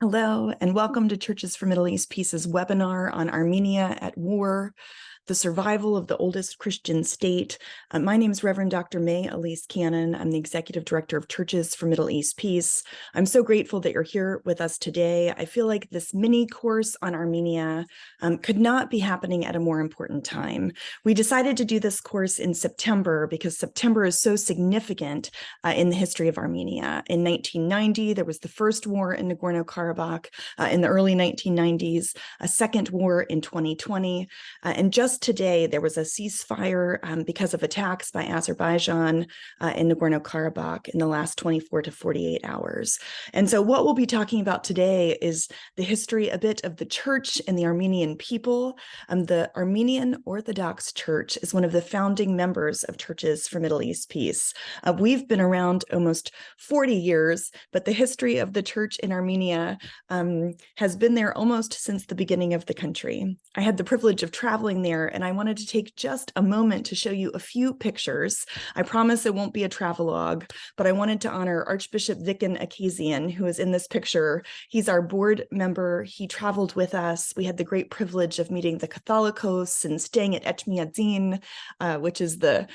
Hello, and welcome to Churches for Middle East Peace's webinar on Armenia at War, the survival of the oldest Christian state. My name is Reverend Dr. May Elise Cannon. I'm the Executive Director of Churches for Middle East Peace. I'm so grateful that you're here with us today. I feel like this mini course on Armenia could not be happening at a more important time. We decided to do this course in September because September is so significant in the history of Armenia. In 1990, there was the first war in Nagorno-Karabakh. In the early 1990s, a second war in 2020, and just today, there was a ceasefire because of attacks by Azerbaijan in Nagorno-Karabakh in the last 24 to 48 hours. And so what we'll be talking about today is the history a bit of the church and the Armenian people. The Armenian Orthodox Church is one of the founding members of Churches for Middle East Peace. We've been around almost 40 years, but the history of the church in Armenia has been there almost since the beginning of the country. I had the privilege of traveling there, and I wanted to take just a moment to show you a few pictures. I promise it won't be a travelogue, but I wanted to honor Archbishop Viken Akazian, who is in this picture. He's our board member. He traveled with us. We had the great privilege of meeting the Catholicos and staying at Etchmiadzin, which is the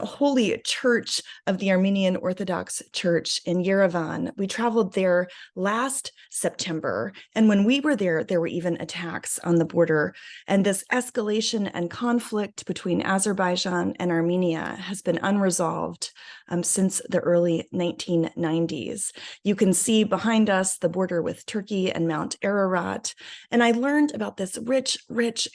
holy church of the Armenian Orthodox Church in Yerevan. We traveled there last September, and when we were there were even attacks on the border. And this escalation and conflict between Azerbaijan and Armenia has been unresolved since the early 1990s. You can see behind us the border with Turkey and Mount Ararat. And I learned about this rich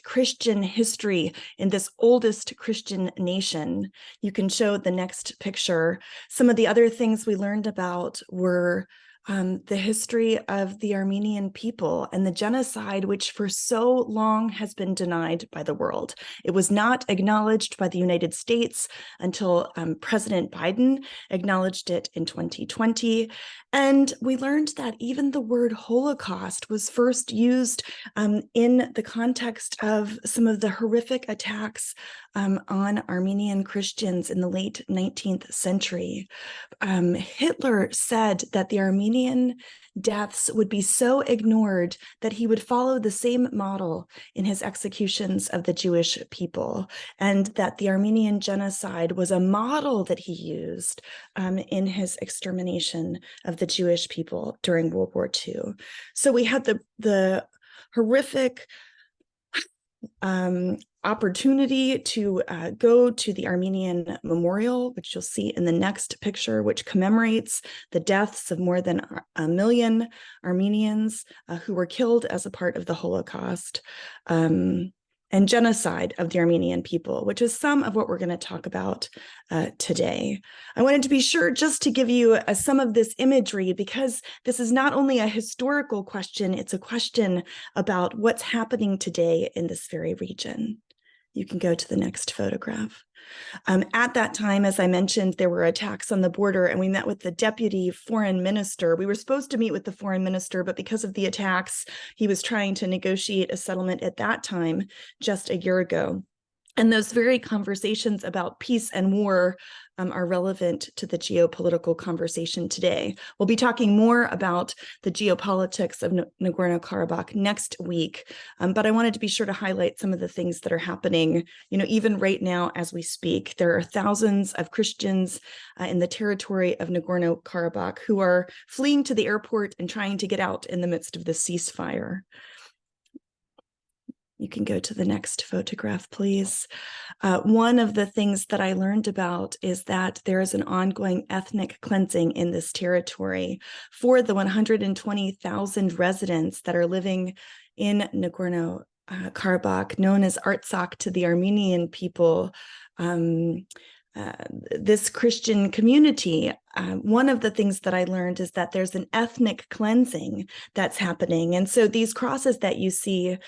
Christian history in this oldest Christian nation. You can show the next picture. Some of the other things we learned about were the history of the Armenian people and the genocide, which for so long has been denied by the world. It was not acknowledged by the United States until President Biden acknowledged it in 2020. And we learned that even the word Holocaust was first used in the context of some of the horrific attacks on Armenian Christians in the late 19th century. Hitler said that the Armenian deaths would be so ignored that he would follow the same model in his executions of the Jewish people, and that the Armenian genocide was a model that he used in his extermination of the Jewish people during World War II. So we had the horrific opportunity to go to the Armenian Memorial, which you'll see in the next picture, which commemorates the deaths of more than 1 million Armenians who were killed as a part of the Holocaust and genocide of the Armenian people, which is some of what we're going to talk about today. I wanted to be sure just to give you some of this imagery, because this is not only a historical question, it's a question about what's happening today in this very region. You can go to the next photograph. At that time, as I mentioned, there were attacks on the border, and we met with the deputy foreign minister. We were supposed to meet with the foreign minister, but because of the attacks, he was trying to negotiate a settlement at that time, just a year ago. And those very conversations about peace and war are relevant to the geopolitical conversation today. We'll be talking more about the geopolitics of Nagorno-Karabakh next week, but I wanted to be sure to highlight some of the things that are happening, even right now as we speak. There are thousands of Christians in the territory of Nagorno-Karabakh who are fleeing to the airport and trying to get out in the midst of the ceasefire. You can go to the next photograph, please. One of the things that I learned about is that there is an ongoing ethnic cleansing in this territory. For the 120,000 residents that are living in Nagorno-Karabakh, known as Artsakh to the Armenian people, this Christian community, one of the things that I learned is that there's an ethnic cleansing that's happening. And so these crosses that you see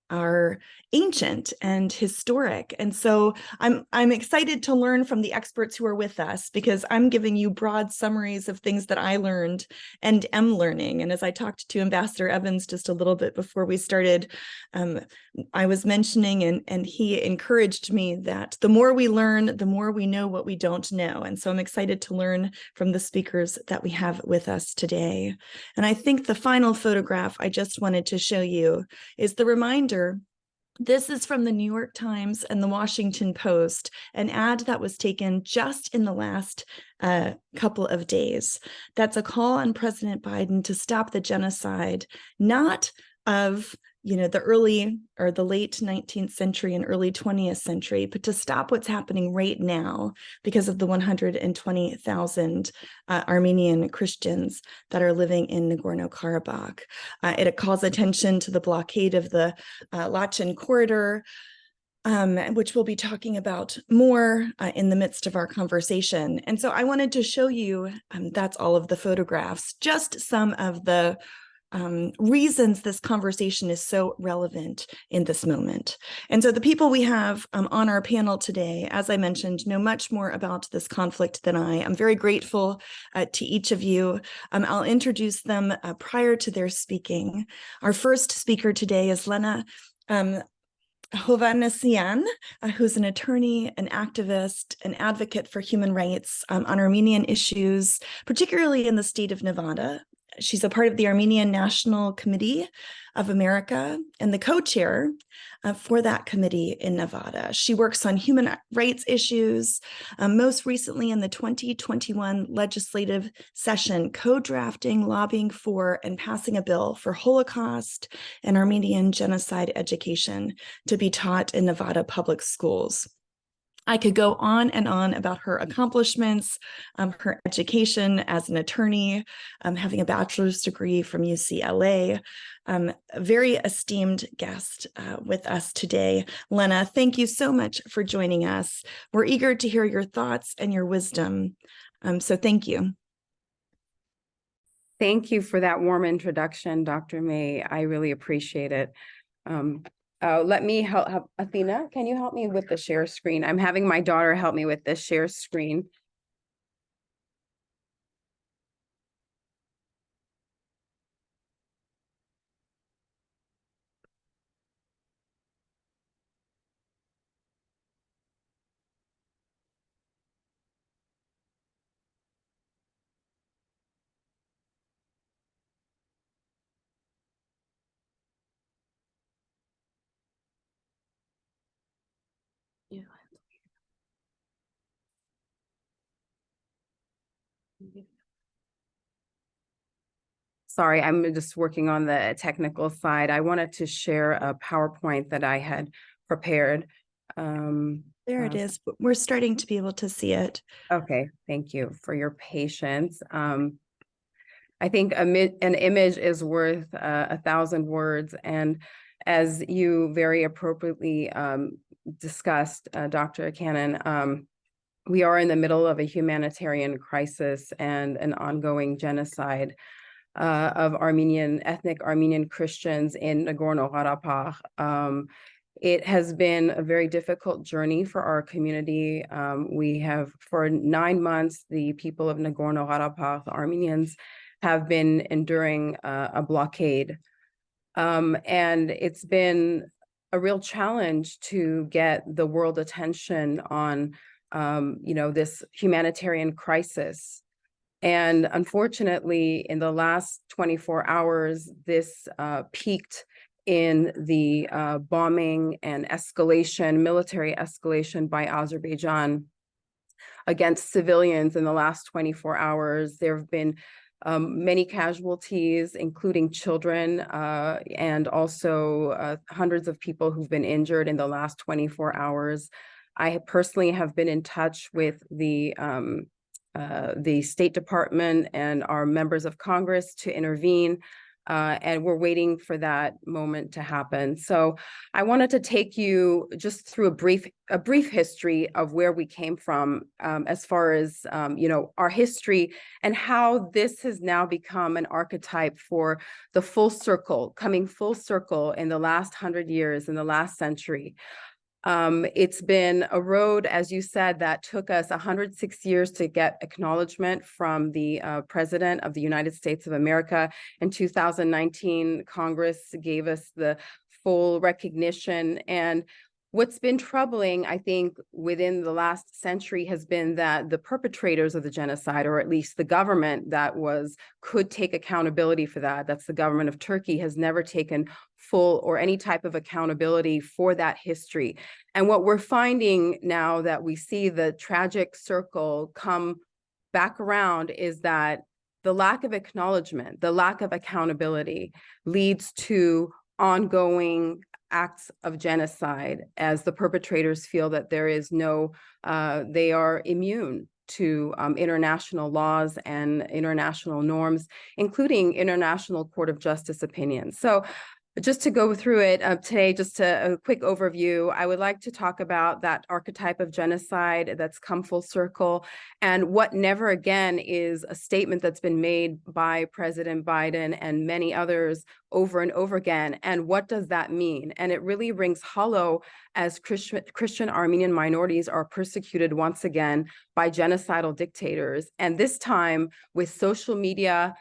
are ancient and historic. And so I'm excited to learn from the experts who are with us, because I'm giving you broad summaries of things that I learned and am learning. And as I talked to Ambassador Evans just a little bit before we started, I was mentioning, and he encouraged me that the more we learn, the more we know what we don't know. And so I'm excited to learn from the speakers that we have with us today. And I think the final photograph I just wanted to show you is the reminder. This is from the New York Times and the Washington Post, an ad that was taken just in the last couple of days. That's a call on President Biden to stop the genocide, not of the early or the late 19th century and early 20th century, but to stop what's happening right now because of the 120,000 Armenian Christians that are living in Nagorno-Karabakh. It calls attention to the blockade of the Lachen corridor, which we'll be talking about more in the midst of our conversation. And so I wanted to show you, that's all of the photographs, just some of the reasons this conversation is so relevant in this moment. And so the people we have on our panel today, as I mentioned, know much more about this conflict than I. I'm very grateful to each of you. I'll introduce them prior to their speaking. Our first speaker today is Lena Hovhannisyan, who's an attorney, an activist, an advocate for human rights on Armenian issues, particularly in the state of Nevada. She's a part of the Armenian National Committee of America and the co-chair for that committee in Nevada. She works on human rights issues, most recently in the 2021 legislative session, co-drafting, lobbying for, and passing a bill for Holocaust and Armenian genocide education to be taught in Nevada public schools. I could go on and on about her accomplishments, her education as an attorney, having a bachelor's degree from UCLA. A very esteemed guest with us today. Lena, thank you so much for joining us. We're eager to hear your thoughts and your wisdom. So thank you. Thank you for that warm introduction, Dr. May. I really appreciate it. Let me help. Athena, can you help me with the share screen? I'm having my daughter help me with this share screen. Yeah. Sorry, I'm just working on the technical side. I wanted to share a PowerPoint that I had prepared. There it is. We're starting to be able to see it. Okay, thank you for your patience. I think an image is worth 1,000 words. And as you very appropriately discussed, Dr. Cannon, we are in the middle of a humanitarian crisis and an ongoing genocide of ethnic Armenian Christians in Nagorno-Karabakh. It has been a very difficult journey for our community. We have, for 9 months, the people of Nagorno-Karabakh, the Armenians, have been enduring a blockade. And it's been a real challenge to get the world attention on this humanitarian crisis. And unfortunately, in the last 24 hours, this peaked in the bombing and escalation, military escalation by Azerbaijan against civilians in the last 24 hours. There have been many casualties, including children, and also hundreds of people who've been injured in the last 24 hours. I personally have been in touch with the State Department and our members of Congress to intervene. and we're waiting for that moment to happen. So I wanted to take you just through a brief history of where we came from, as far as our history, and how this has now become an archetype for the coming full circle in the last 100 years, in the last century. It's been a road, as you said, that took us 106 years to get acknowledgement from the President of the United States of America. In 2019, Congress gave us the full recognition. And what's been troubling, I think, within the last century has been that the perpetrators of the genocide, or at least the government that could take accountability for that, that's the government of Turkey, has never taken full or any type of accountability for that history. And what we're finding now that we see the tragic circle come back around is that the lack of acknowledgement, the lack of accountability leads to ongoing acts of genocide, as the perpetrators feel that there is they are immune to international laws and international norms, including International Court of Justice opinions. So just to go through it today, just a quick overview, I would like to talk about that archetype of genocide that's come full circle, and what never again is a statement that's been made by President Biden and many others over and over again. And what does that mean? And it really rings hollow as Christian Armenian minorities are persecuted once again by genocidal dictators. And this time with social media,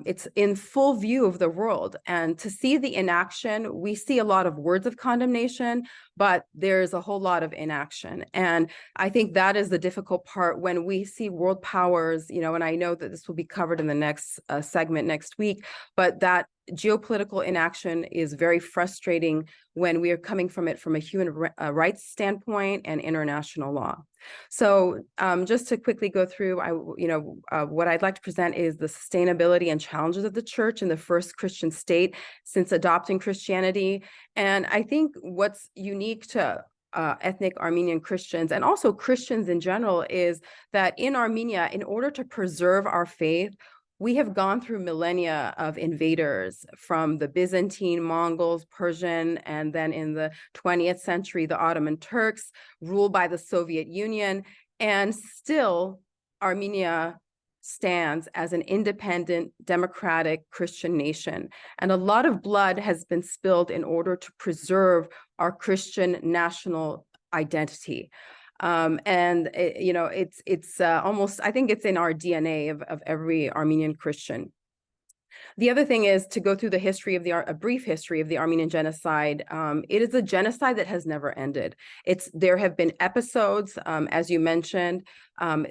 it's in full view of the world. And to see the inaction, we see a lot of words of condemnation, but there's a whole lot of inaction. And I think that is the difficult part when we see world powers, and I know that this will be covered in the next segment next week, but that geopolitical inaction is very frustrating when we are coming from it from a human rights standpoint and international law. So just to quickly go through, what I'd like to present is the sustainability and challenges of the church in the first Christian state since adopting Christianity. And I think what's unique to ethnic Armenian Christians and also Christians in general is that in Armenia, in order to preserve our faith, we have gone through millennia of invaders, from the Byzantine, Mongols, Persian, and then in the 20th century, the Ottoman Turks, ruled by the Soviet Union. And still, Armenia stands as an independent, democratic Christian nation. And a lot of blood has been spilled in order to preserve our Christian national identity. It's almost, I think it's in our DNA of every Armenian Christian. The other thing is to go through the history of a brief history of the Armenian genocide. It is a genocide that has never ended. There have been episodes, as you mentioned,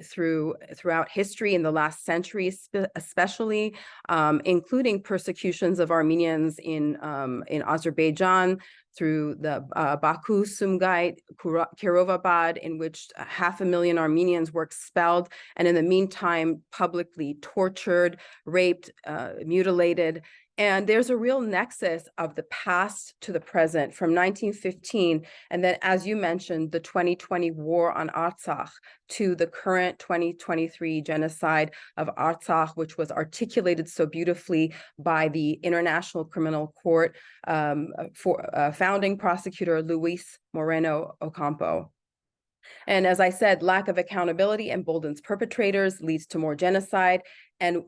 throughout history in the last century, especially, including persecutions of Armenians in Azerbaijan, through the Baku, Sumgait, Kirovabad, in which 500,000 Armenians were expelled, and in the meantime, publicly tortured, raped, mutilated. And there's a real nexus of the past to the present from 1915. And then, as you mentioned, the 2020 war on Artsakh to the current 2023 genocide of Artsakh, which was articulated so beautifully by the International Criminal Court founding prosecutor Luis Moreno Ocampo. And as I said, lack of accountability emboldens perpetrators, leads to more genocide. And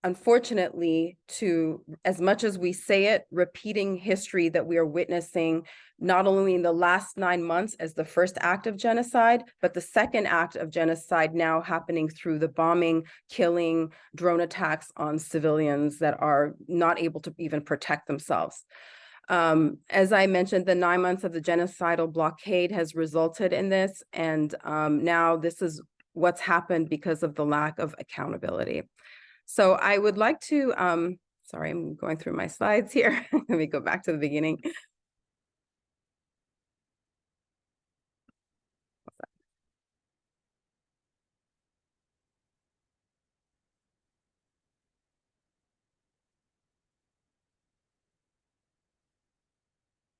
unfortunately, to as much as we say it, repeating history that we are witnessing, not only in the last 9 months as the first act of genocide, but the second act of genocide now happening through the bombing, killing, drone attacks on civilians that are not able to even protect themselves. As I mentioned, the 9 months of the genocidal blockade has resulted in this, and now this is what's happened because of the lack of accountability. So I would like to, sorry, I'm going through my slides here. Let me go back to the beginning.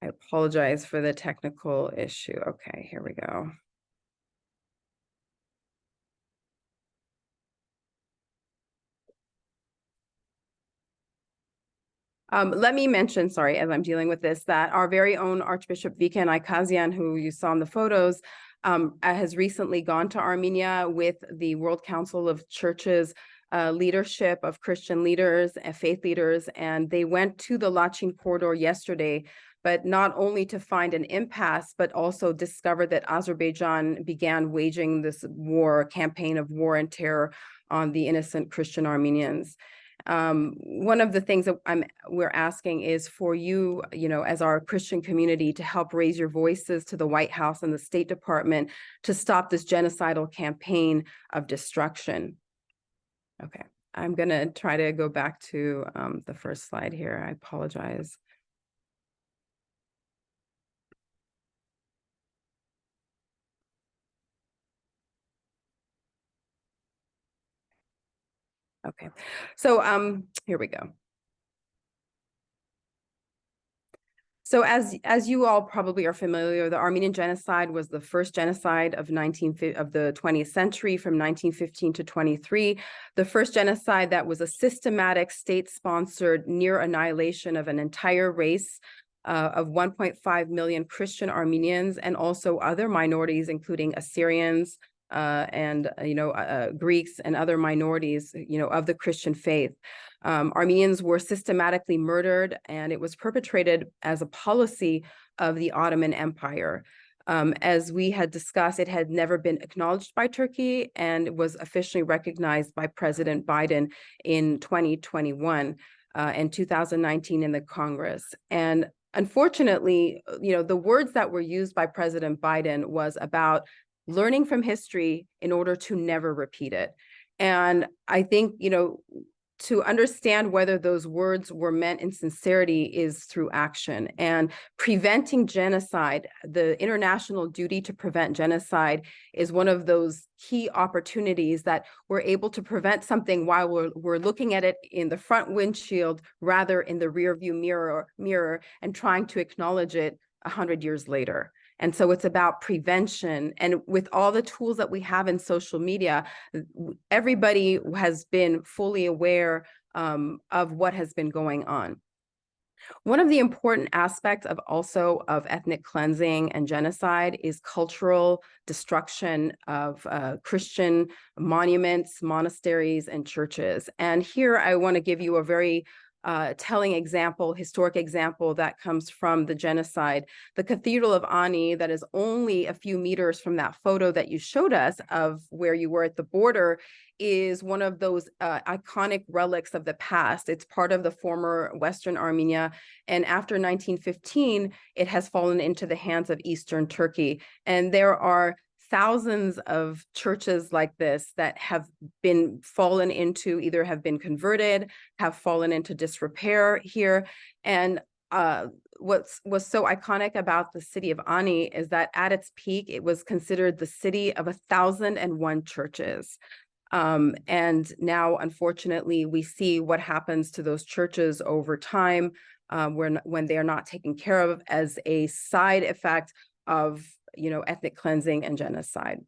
I apologize for the technical issue. Okay, here we go. Let me mention, sorry, as I'm dealing with this, that our very own Archbishop Viken Aikazian, who you saw in the photos, has recently gone to Armenia with the World Council of Churches leadership of Christian leaders and faith leaders, and they went to the Lachin corridor yesterday, but not only to find an impasse, but also discover that Azerbaijan began waging this campaign of war and terror on the innocent Christian Armenians. One of the things that we're asking is for you, as our Christian community, to help raise your voices to the White House and the State Department to stop this genocidal campaign of destruction. Okay, I'm going to try to go back to the first slide here. I apologize. Okay, so here we go. So as you all probably are familiar, the Armenian genocide was the first genocide of the 20th century from 1915 to 23. The first genocide that was a systematic state-sponsored near annihilation of an entire race of 1.5 million Christian Armenians and also other minorities, including Assyrians, and Greeks and other minorities, of the Christian faith. Armenians were systematically murdered, and it was perpetrated as a policy of the Ottoman Empire. As we had discussed, it had never been acknowledged by Turkey and was officially recognized by President Biden in 2021 and 2019 in the Congress. And unfortunately, the words that were used by President Biden was about learning from history in order to never repeat it. And I think, to understand whether those words were meant in sincerity is through action. And preventing genocide, the international duty to prevent genocide, is one of those key opportunities that we're able to prevent something while we're looking at it in the front windshield rather in the rear view mirror and trying to acknowledge it 100 years later. And so it's about prevention. And with all the tools that we have in social media, everybody has been fully aware of what has been going on. One of the important aspects of ethnic cleansing and genocide is cultural destruction of Christian monuments, monasteries, and churches. And here I want to give you a very telling example, historic example that comes from the genocide. The Cathedral of Ani, that is only a few meters from that photo that you showed us of where you were at the border, is one of those iconic relics of the past. It's part of the former Western Armenia. And after 1915, it has fallen into the hands of Eastern Turkey. And there are thousands of churches like this that have been fallen into, either have been converted, have fallen into disrepair here. And what was so iconic about the city of Ani is that at its peak, it was considered the city of 1,001 churches. And now, unfortunately, we see what happens to those churches over time when they are not taken care of as a side effect of ethnic cleansing and genocide.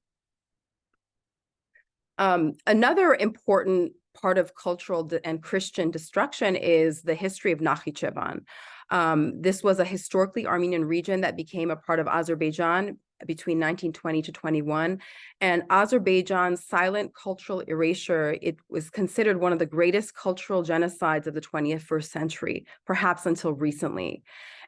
Another important part of cultural and Christian destruction is the history of Nakhichevan. This was a historically Armenian region that became a part of Azerbaijan between 1920 to 21. And Azerbaijan's silent cultural erasure, it was considered one of the greatest cultural genocides of the 21st century, perhaps until recently.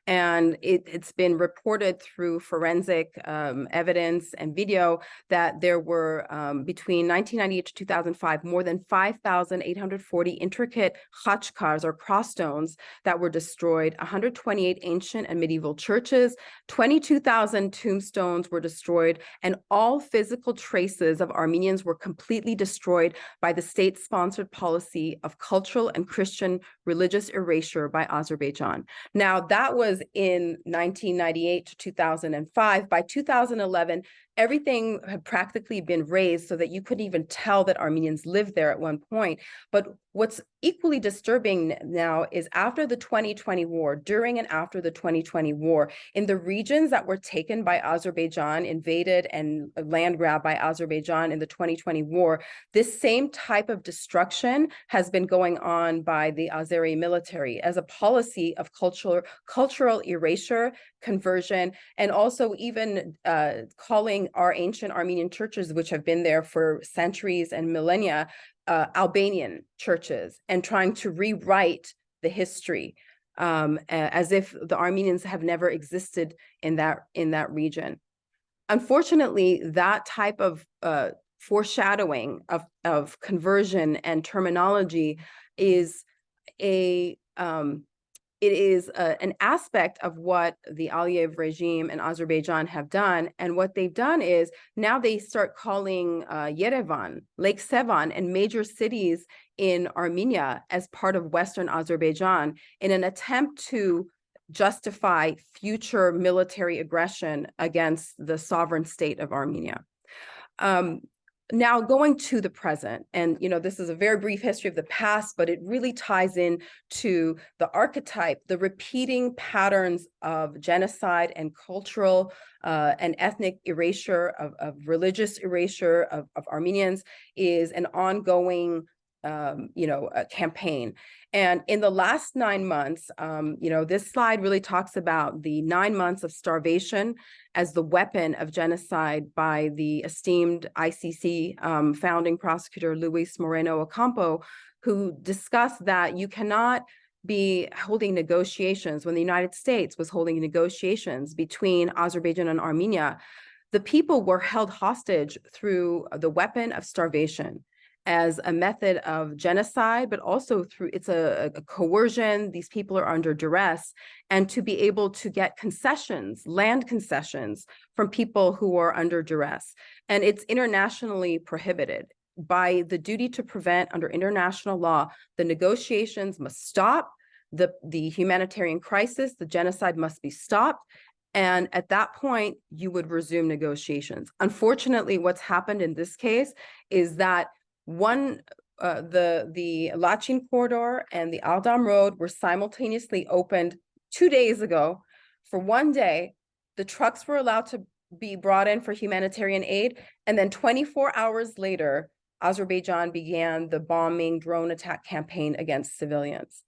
And it's been reported through forensic evidence and video that there were, between 1998 to 2005, more than 5,840 intricate khachkars or cross stones that were destroyed, 128 ancient and medieval churches, 22,000 tombstones were destroyed, and all physical traces of Armenians were completely destroyed by the state-sponsored policy of cultural and Christian religious erasure by Azerbaijan. Now, that was in 1998 to 2005. By 2011, everything had practically been razed so that you couldn't even tell that Armenians lived there at one point. But what's equally disturbing now is after the 2020 war, during and after the 2020 war, in the regions that were taken by Azerbaijan, invaded and land grabbed by Azerbaijan in the 2020 war, this same type of destruction has been going on by the Azeri military as a policy of cultural erasure, conversion, and also even calling our ancient Armenian churches, which have been there for centuries and millennia, Albanian churches, and trying to rewrite the history as if the Armenians have never existed in that region. Unfortunately, that type of foreshadowing of conversion and terminology is an aspect of what the Aliyev regime and Azerbaijan have done. And what they've done is now they start calling Yerevan, Lake Sevan, and major cities in Armenia as part of Western Azerbaijan in an attempt to justify future military aggression against the sovereign state of Armenia. Now going to the present, and this is a very brief history of the past, but it really ties in to the archetype, the repeating patterns of genocide and cultural and ethnic erasure, of religious erasure of Armenians is an ongoing a campaign. And in the last 9 months, this slide really talks about the 9 months of starvation as the weapon of genocide by the esteemed ICC founding prosecutor Luis Moreno Ocampo, who discussed that you cannot be holding negotiations. When the United States was holding negotiations between Azerbaijan and Armenia, the people were held hostage through the weapon of starvation as a method of genocide, but also through it's a coercion. These people are under duress, and to be able to get concessions, land concessions from people who are under duress. And it's internationally prohibited by the duty to prevent under international law. The negotiations must stop. The humanitarian crisis, the genocide must be stopped. And at that point, you would resume negotiations. Unfortunately, what's happened in this case is that the Lachin corridor and the Aldam road were simultaneously opened 2 days ago. For 1 day, the trucks were allowed to be brought in for humanitarian aid. And then 24 hours later, Azerbaijan began the bombing drone attack campaign against civilians.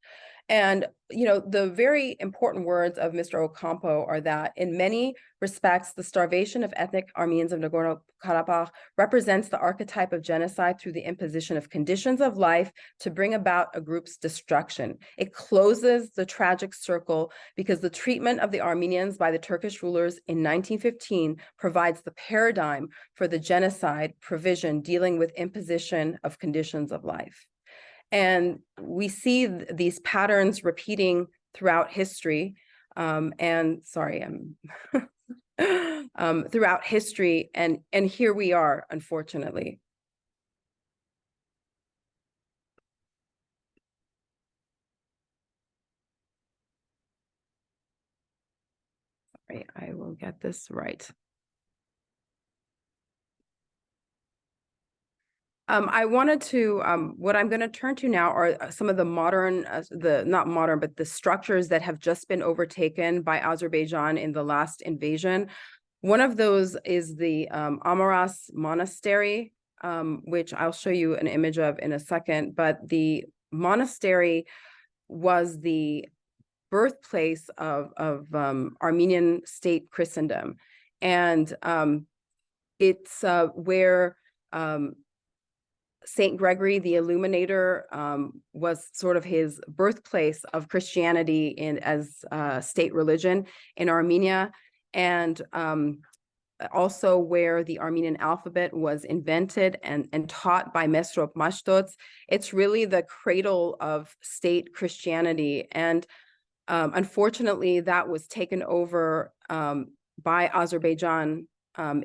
And, the very important words of Mr. Ocampo are that in many respects, the starvation of ethnic Armenians of Nagorno-Karabakh represents the archetype of genocide through the imposition of conditions of life to bring about a group's destruction. It closes the tragic circle because the treatment of the Armenians by the Turkish rulers in 1915 provides the paradigm for the genocide provision dealing with imposition of conditions of life. And we see these patterns repeating throughout history. Throughout history, and here we are, unfortunately. Sorry, I will get this right. I wanted to, what I'm going to turn to now are some of the modern, not modern, but the structures that have just been overtaken by Azerbaijan in the last invasion. One of those is the Amaras Monastery, which I'll show you an image of in a second, but the monastery was the birthplace of Armenian state Christendom. And it's where Saint Gregory the Illuminator was sort of his birthplace of Christianity as state religion in Armenia, and also where the Armenian alphabet was invented and taught by Mesrop Mashtots. It's really the cradle of state Christianity, and unfortunately that was taken over by Azerbaijan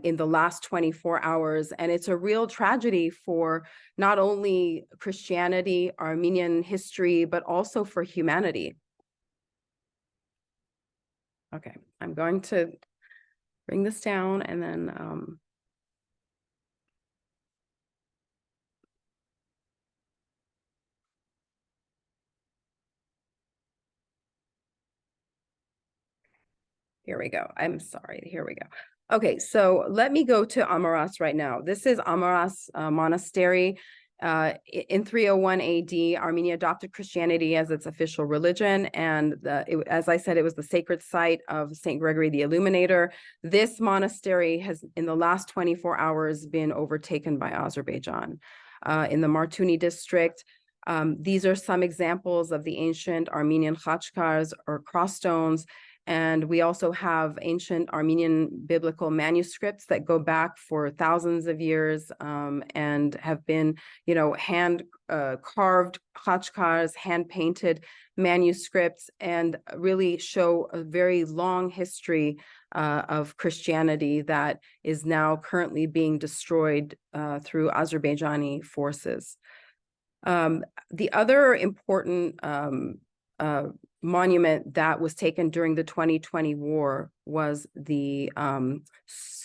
in the last 24 hours. And it's a real tragedy for not only Christianity, Armenian history, but also for humanity. Okay, I'm going to bring this down and then Here we go. I'm sorry. Here we go. Okay, so let me go to Amaras right now. This is Amaras Monastery. In 301 AD, Armenia adopted Christianity as its official religion. And as I said, it was the sacred site of St. Gregory the Illuminator. This monastery has, in the last 24 hours, been overtaken by Azerbaijan. In the Martuni district, these are some examples of the ancient Armenian khachkars or crossstones. And we also have ancient Armenian biblical manuscripts that go back for thousands of years and have been, hand carved khachkars, hand painted manuscripts, and really show a very long history of Christianity that is now currently being destroyed through Azerbaijani forces. The other important monument that was taken during the 2020 war was the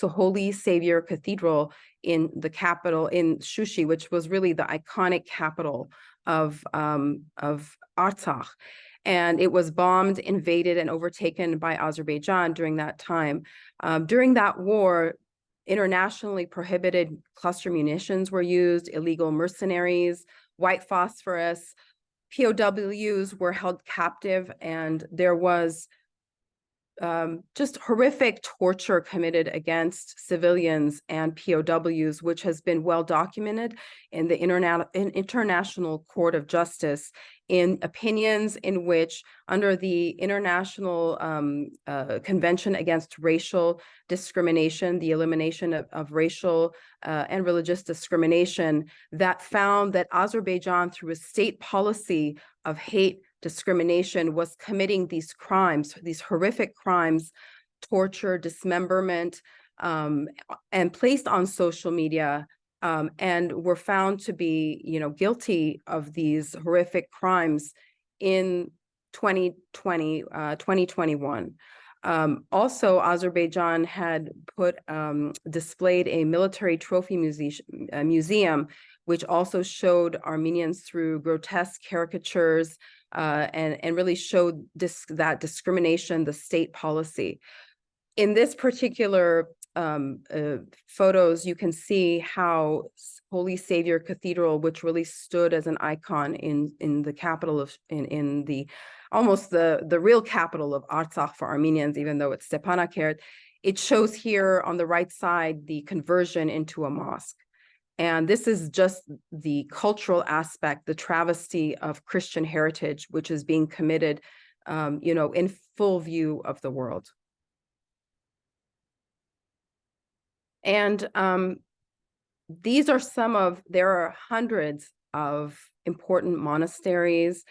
Holy Savior Cathedral in the capital, in Shushi, which was really the iconic capital of Artsakh. And it was bombed, invaded, and overtaken by Azerbaijan during that time. During that war, internationally prohibited cluster munitions were used, illegal mercenaries, white phosphorus, POWs were held captive, and there was just horrific torture committed against civilians and POWs, which has been well documented in the International Court of Justice in opinions in which, under the International Convention Against Racial Discrimination, the elimination of racial and religious discrimination, that found that Azerbaijan, through a state policy of hate discrimination, was committing these crimes, these horrific crimes, torture, dismemberment, and placed on social media, and were found to be, guilty of these horrific crimes in 2021. Also, Azerbaijan had displayed a military trophy museum, which also showed Armenians through grotesque caricatures, and really showed that discrimination, the state policy. In this particular photos, you can see how Holy Savior Cathedral, which really stood as an icon in the capital of, in the almost the real capital of Artsakh for Armenians, even though it's Stepanakert, it shows here on the right side the conversion into a mosque. And this is just the cultural aspect, the travesty of Christian heritage, which is being committed, in full view of the world. And these are there are hundreds of important monasteries,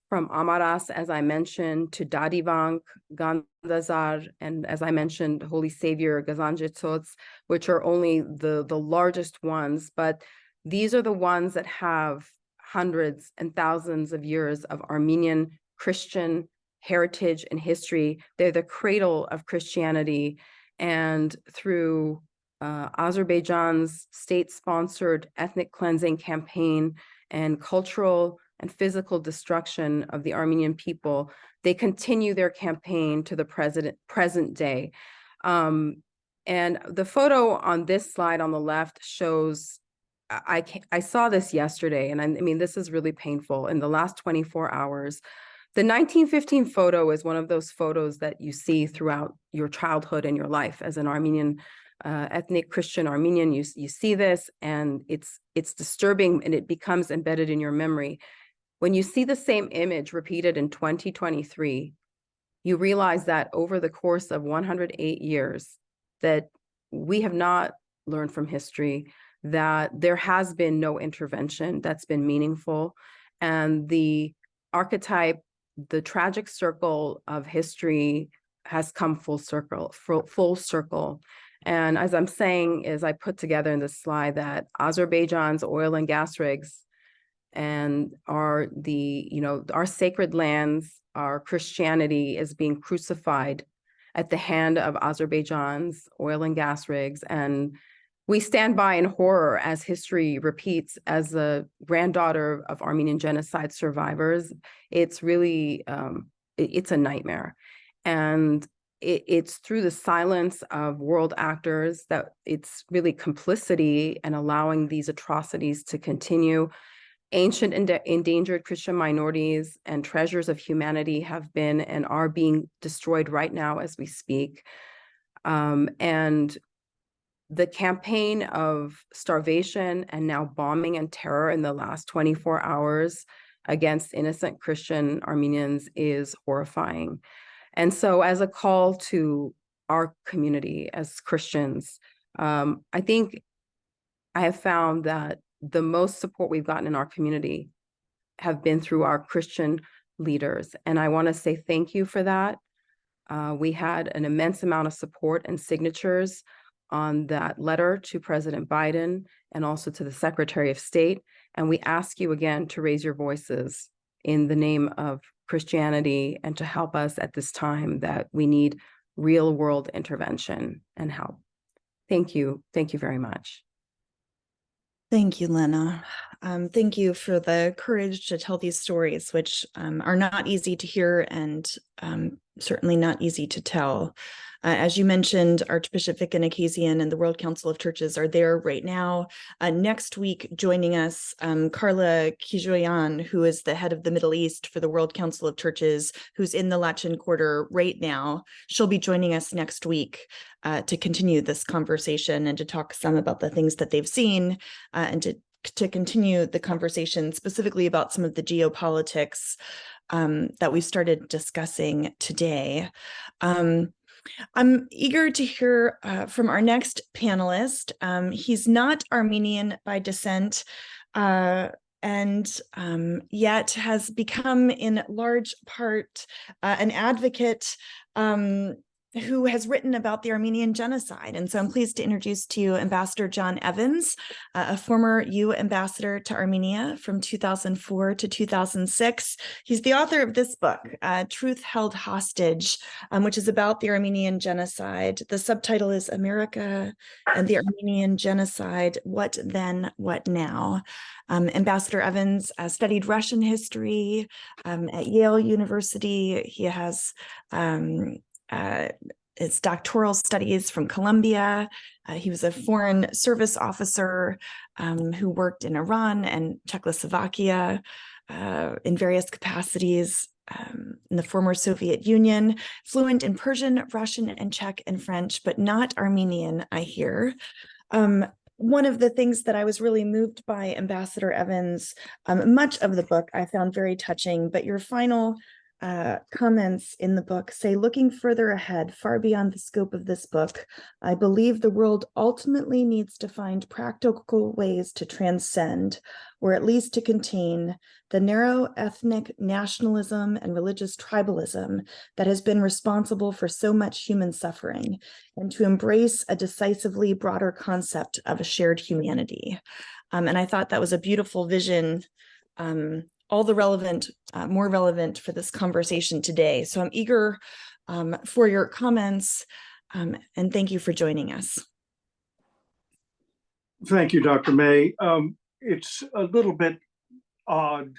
from Amaras, as I mentioned, to Dadivank, Gandazar, and as I mentioned, Holy Savior, Gazanjetots, which are only the largest ones, but these are the ones that have hundreds and thousands of years of Armenian Christian heritage and history. They're the cradle of Christianity, and through Azerbaijan's state-sponsored ethnic cleansing campaign and cultural and physical destruction of the Armenian people, they continue their campaign to the present day. And the photo on this slide on the left shows, I saw this yesterday, and I mean, this is really painful. In the last 24 hours, the 1915 photo is one of those photos that you see throughout your childhood and your life as an Armenian, ethnic Christian Armenian. You see this, and it's disturbing, and it becomes embedded in your memory. When you see the same image repeated in 2023, you realize that over the course of 108 years, that we have not learned from history, that there has been no intervention that's been meaningful, and the archetype, the tragic circle of history has come full circle. And as I'm saying, as I put together in this slide, that Azerbaijan's oil and gas rigs and our sacred lands, our Christianity is being crucified at the hand of Azerbaijan's oil and gas rigs. And we stand by in horror as history repeats. As the granddaughter of Armenian genocide survivors, it's really, it's a nightmare. And it's through the silence of world actors that it's really complicity and allowing these atrocities to continue. Ancient endangered Christian minorities and treasures of humanity have been and are being destroyed right now as we speak. And the campaign of starvation and now bombing and terror in the last 24 hours against innocent Christian Armenians is horrifying. And so as a call to our community as Christians, I think I have found that the most support we've gotten in our community have been through our Christian leaders. And I want to say thank you for that. We had an immense amount of support and signatures on that letter to President Biden and also to the Secretary of State. And we ask you again to raise your voices in the name of Christianity and to help us at this time that we need real world intervention and help. Thank you. Thank you very much. Thank you, Lena. Thank you for the courage to tell these stories, which are not easy to hear and certainly not easy to tell. As you mentioned, Archbishop Viken Akazian and the World Council of Churches are there right now. Next week, joining us, Carla Kijoyan, who is the head of the Middle East for the World Council of Churches, who's in the Latin Quarter right now. She'll be joining us next week to continue this conversation and to talk some about the things that they've seen and to continue the conversation specifically about some of the geopolitics that we started discussing today. I'm eager to hear from our next panelist. He's not Armenian by descent, and yet has become in large part an advocate who has written about the Armenian genocide. And so I'm pleased to introduce to you Ambassador John Evans, a former EU ambassador to Armenia from 2004 to 2006. He's the author of this book, Truth Held Hostage, which is about the Armenian genocide. The subtitle is America and the Armenian Genocide, What Then, What Now? Ambassador Evans studied Russian history at Yale University. He has his doctoral studies from Columbia. He was a foreign service officer who worked in Iran and Czechoslovakia in various capacities in the former Soviet Union, fluent in Persian, Russian, and Czech and French, but not Armenian, I hear. One of the things that I was really moved by, Ambassador Evans, much of the book I found very touching, but your final comments in the book say, looking further ahead, far beyond the scope of this book, I believe the world ultimately needs to find practical ways to transcend, or at least to contain, the narrow ethnic nationalism and religious tribalism that has been responsible for so much human suffering, and to embrace a decisively broader concept of a shared humanity. And I thought that was a beautiful vision, all the relevant, more relevant for this conversation today. So I'm eager for your comments, and thank you for joining us. Thank you, Dr. May. It's a little bit odd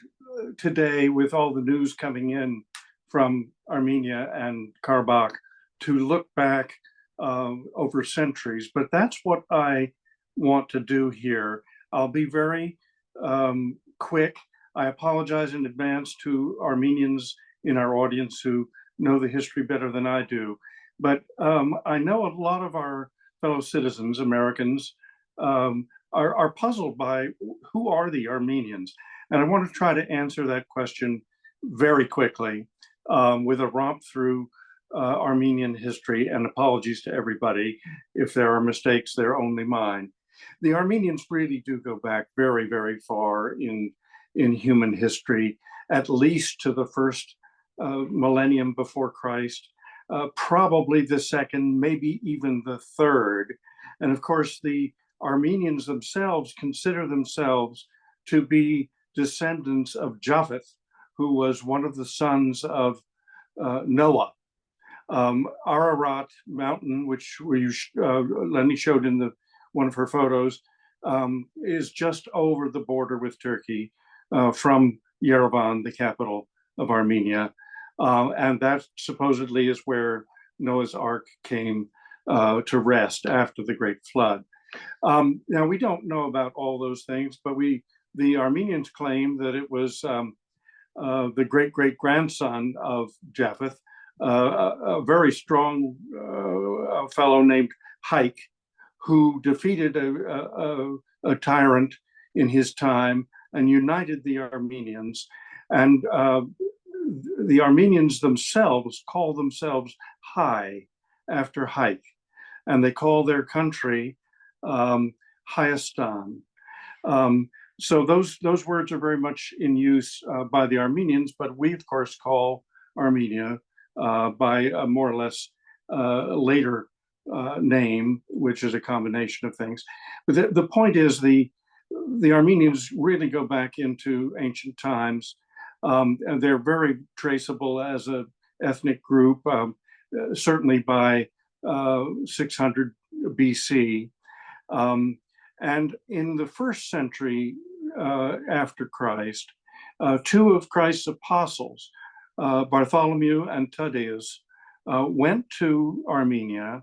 today with all the news coming in from Armenia and Karabakh to look back over centuries, but that's what I want to do here. I'll be very quick. I apologize in advance to Armenians in our audience who know the history better than I do. But I know a lot of our fellow citizens, Americans, are puzzled by who are the Armenians. And I want to try to answer that question very quickly with a romp through Armenian history, and apologies to everybody if there are mistakes, they're only mine. The Armenians really do go back very, very far in human history, at least to the first millennium before Christ, probably the second, maybe even the third. And of course, the Armenians themselves consider themselves to be descendants of Japheth, who was one of the sons of Noah. Ararat Mountain, which Lenny showed in one of her photos, is just over the border with Turkey from Yerevan, the capital of Armenia. And that supposedly is where Noah's Ark came to rest after the Great Flood. Now, we don't know about all those things, but the Armenians claim that it was the great-great-grandson of Japheth, a very strong fellow named Haik, who defeated a tyrant in his time and united the Armenians. And the Armenians themselves call themselves Hai after Haik, and they call their country Hayastan. So those words are very much in use by the Armenians, but we of course call Armenia by a more or less later name, which is a combination of things. But the point is the Armenians really go back into ancient times, and they're very traceable as an ethnic group, certainly by 600 BC. And in the first century after Christ, two of Christ's apostles, Bartholomew and Thaddeus, went to Armenia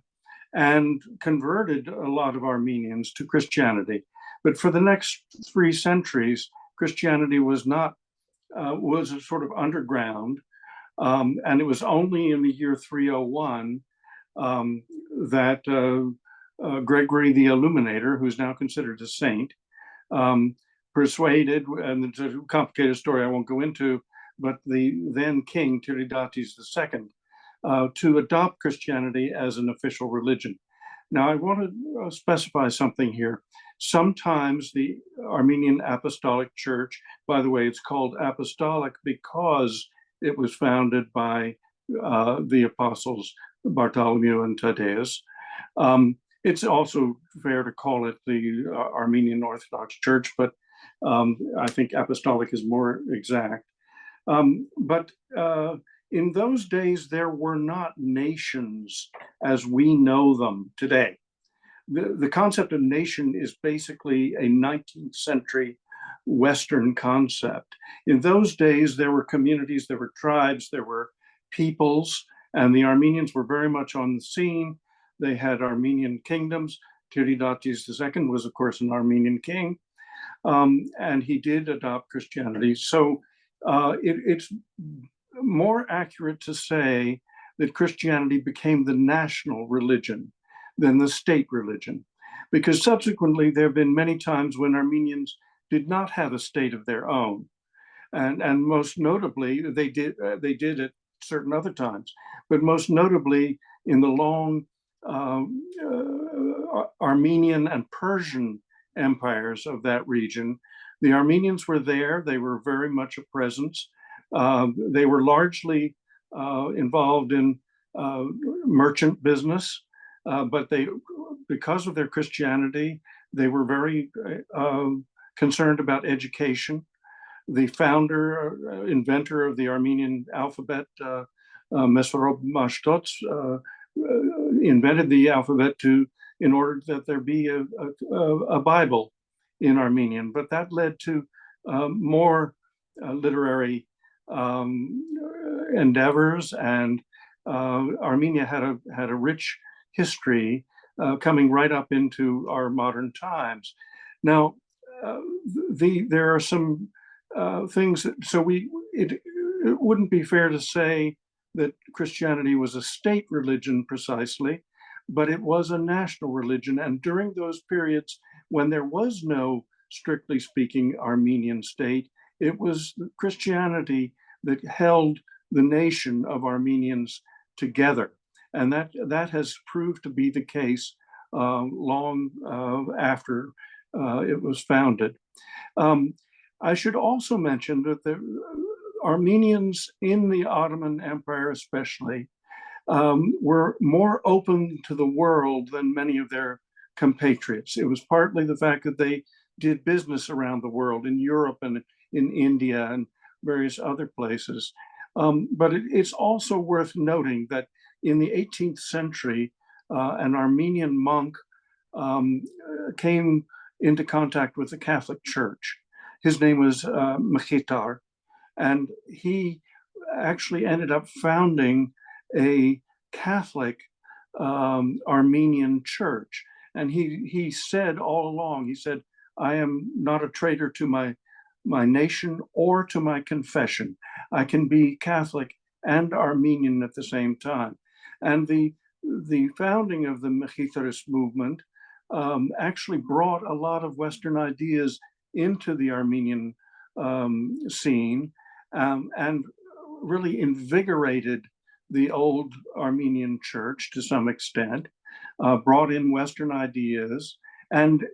and converted a lot of Armenians to Christianity. But for the next 3 centuries, Christianity was sort of underground. And it was only in the year 301 that Gregory the Illuminator, who's now considered a saint, persuaded, and it's a complicated story I won't go into, but the then king Tiridates II to adopt Christianity as an official religion. Now, I want to specify something here. Sometimes the Armenian Apostolic Church, by the way, it's called apostolic because it was founded by the apostles Bartholomew and Thaddeus. It's also fair to call it the Armenian Orthodox Church, but I think apostolic is more exact. But in those days, there were not nations as we know them today. The concept of nation is basically a 19th century Western concept. In those days, there were communities, there were tribes, there were peoples, and the Armenians were very much on the scene. They had Armenian kingdoms. Tiridates II was, of course, an Armenian king, and he did adopt Christianity. So it's more accurate to say that Christianity became the national religion than the state religion, because subsequently there have been many times when Armenians did not have a state of their own, and most notably they did at certain other times, but most notably in the long Armenian and Persian empires of that region. The Armenians were there. They were very much a presence. They were largely involved in merchant business, but because of their Christianity, they were very concerned about education. The inventor of the Armenian alphabet, Mesorob Mashtots, invented the alphabet in order that there be a Bible in Armenian, but that led to more literary endeavors, and Armenia had a rich history coming right up into our modern times. Now, there are some things so it wouldn't be fair to say that Christianity was a state religion precisely, but it was a national religion. And during those periods when there was no, strictly speaking, Armenian state, it was Christianity that held the nation of Armenians together. And that has proved to be the case long after it was founded. I should also mention that the Armenians in the Ottoman Empire especially were more open to the world than many of their compatriots. It was partly the fact that they did business around the world, in Europe and in India and various other places. But it's also worth noting that in the 18th century, an Armenian monk came into contact with the Catholic Church. His name was Mkhitar, and he actually ended up founding a Catholic Armenian church. And he said all along, he said, I am not a traitor to my nation or to my confession. I can be Catholic and Armenian at the same time. And the founding of the Mechitharist movement actually brought a lot of Western ideas into the Armenian scene, and really invigorated the old Armenian church to some extent, brought in Western ideas, and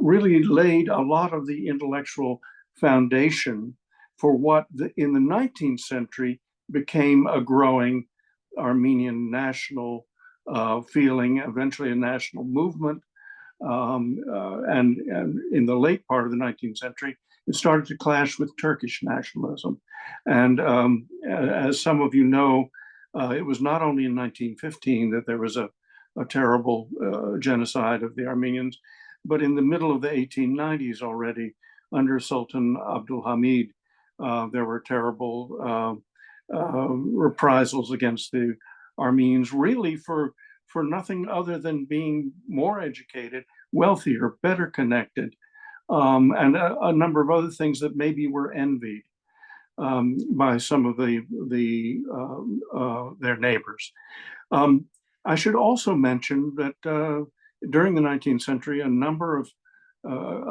really laid a lot of the intellectual foundation for what in the 19th century became a growing Armenian national feeling, eventually a national movement. And in the late part of the 19th century, it started to clash with Turkish nationalism. And as some of you know, it was not only in 1915 that there was a terrible genocide of the Armenians, but in the middle of the 1890s already, under Sultan Abdul Hamid, there were terrible reprisals against the Armenians, really for nothing other than being more educated, wealthier, better connected, and a number of other things that maybe were envied by some of their neighbors. I should also mention that during the 19th century, a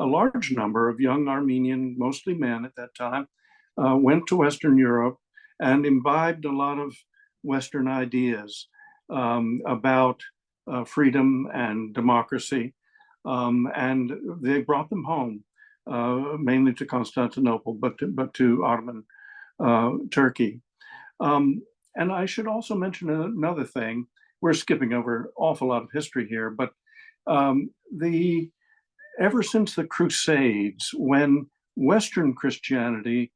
large number of young Armenian, mostly men at that time, went to Western Europe and imbibed a lot of Western ideas about freedom and democracy, and they brought them home, mainly to Constantinople, but to Ottoman Turkey. And I should also mention another thing. We're skipping over an awful lot of history here, but ever since the Crusades, when Western Christianity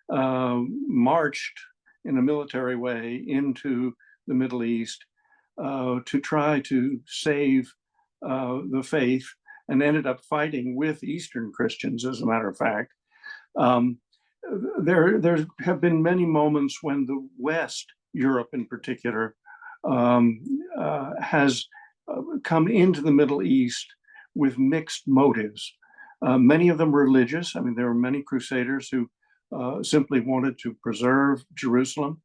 marched in a military way into the Middle East to try to save the faith, and ended up fighting with Eastern Christians, as a matter of fact, there have been many moments when the West, Europe in particular, has come into the Middle East with mixed motives. Many of them religious. I mean, there were many crusaders who simply wanted to preserve Jerusalem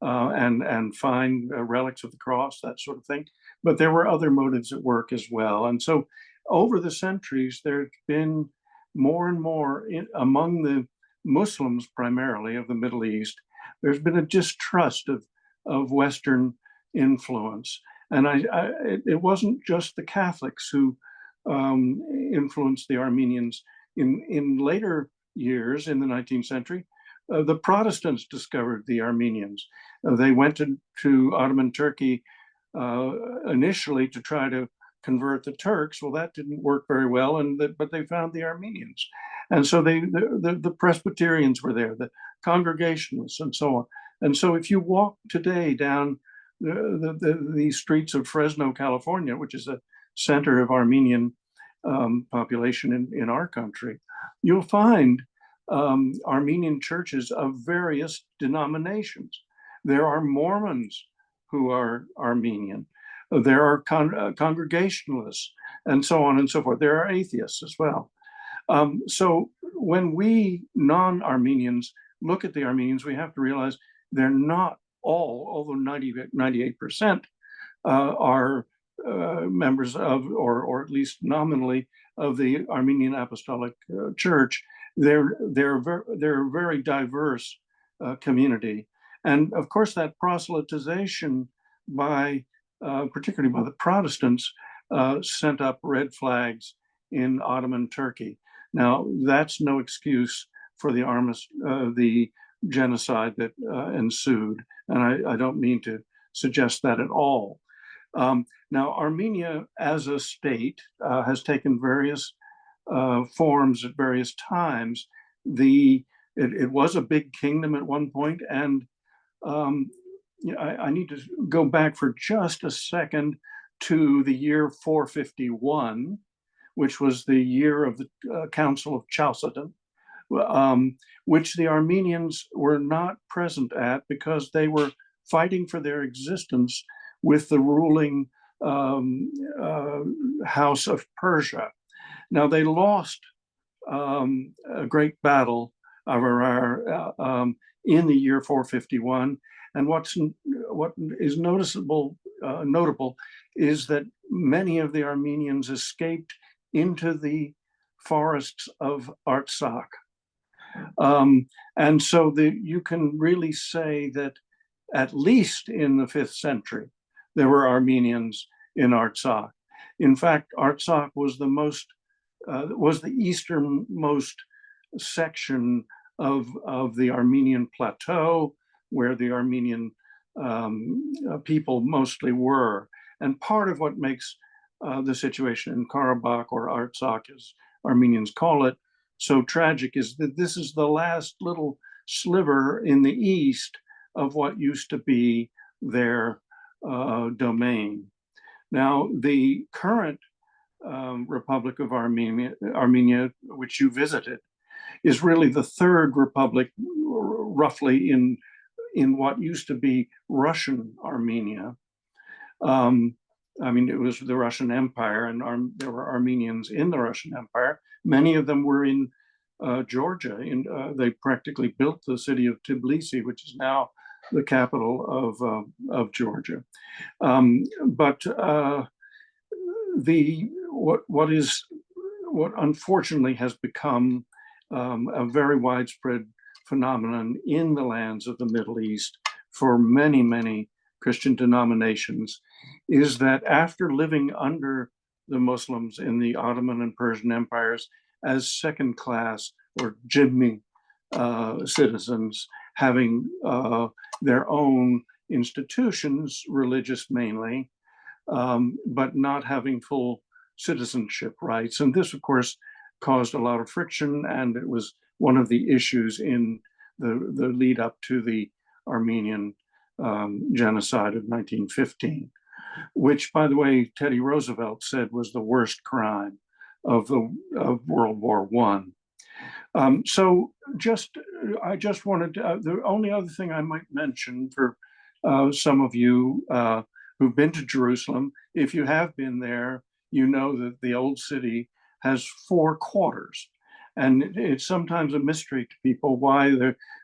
and find relics of the cross, that sort of thing. But there were other motives at work as well. And so over the centuries, there's been more and more among the Muslims, primarily of the Middle East, there's been a distrust of Western influence. And it wasn't just the Catholics who influenced the Armenians. In later years, in the 19th century, the Protestants discovered the Armenians. They went to Ottoman Turkey initially to try to convert the Turks. Well, that didn't work very well, but they found the Armenians. And so the Presbyterians were there, the Congregationalists, and so on. And so if you walk today down the streets of Fresno, California, which is a center of Armenian population in our country, you'll find Armenian churches of various denominations. There are Mormons who are Armenian. There are Congregationalists, and so on and so forth. There are atheists as well. So when we non-Armenians look at the Armenians, we have to realize they're not all, although 98% are members of, or at least nominally, of the Armenian Apostolic Church. They're a very diverse community. And of course, that proselytization particularly by the Protestants, sent up red flags in Ottoman Turkey. Now, that's no excuse for the genocide that ensued, and I don't mean to suggest that at all. Now, Armenia as a state has taken various forms at various times. It was a big kingdom at one point, and I need to go back for just a second to the year 451, which was the year of the Council of Chalcedon, which the Armenians were not present at because they were fighting for their existence with the ruling House of Persia. Now, they lost a great battle in the year 451. And what is notable is that many of the Armenians escaped into the forests of Artsakh. And so you can really say that at least in the 5th century, there were Armenians in Artsakh. In fact, Artsakh was the easternmost section of the Armenian plateau, where the Armenian people mostly were. And part of what makes the situation in Karabakh, or Artsakh as Armenians call it, so tragic is that this is the last little sliver in the east of what used to be their domain. Now, the current Republic of Armenia, which you visited, is really the third republic, roughly, in what used to be Russian Armenia. I mean, it was the Russian Empire, and there were Armenians in the Russian Empire. Many of them were in Georgia, and they practically built the city of Tbilisi, which is now the capital of Georgia. But what unfortunately has become a very widespread phenomenon in the lands of the Middle East for many, many Christian denominations is that after living under the Muslims in the Ottoman and Persian empires as second class or jimmy citizens, having their own institutions, religious mainly, but not having full citizenship rights. And this, of course, caused a lot of friction, and it was one of the issues in the lead up to the Armenian genocide of 1915, which, by the way, Teddy Roosevelt said was the worst crime of World War I. So I just wanted to, the only other thing I might mention for some of you who've been to Jerusalem, if you have been there, you know that the old city has 4 quarters. And it's sometimes a mystery to people why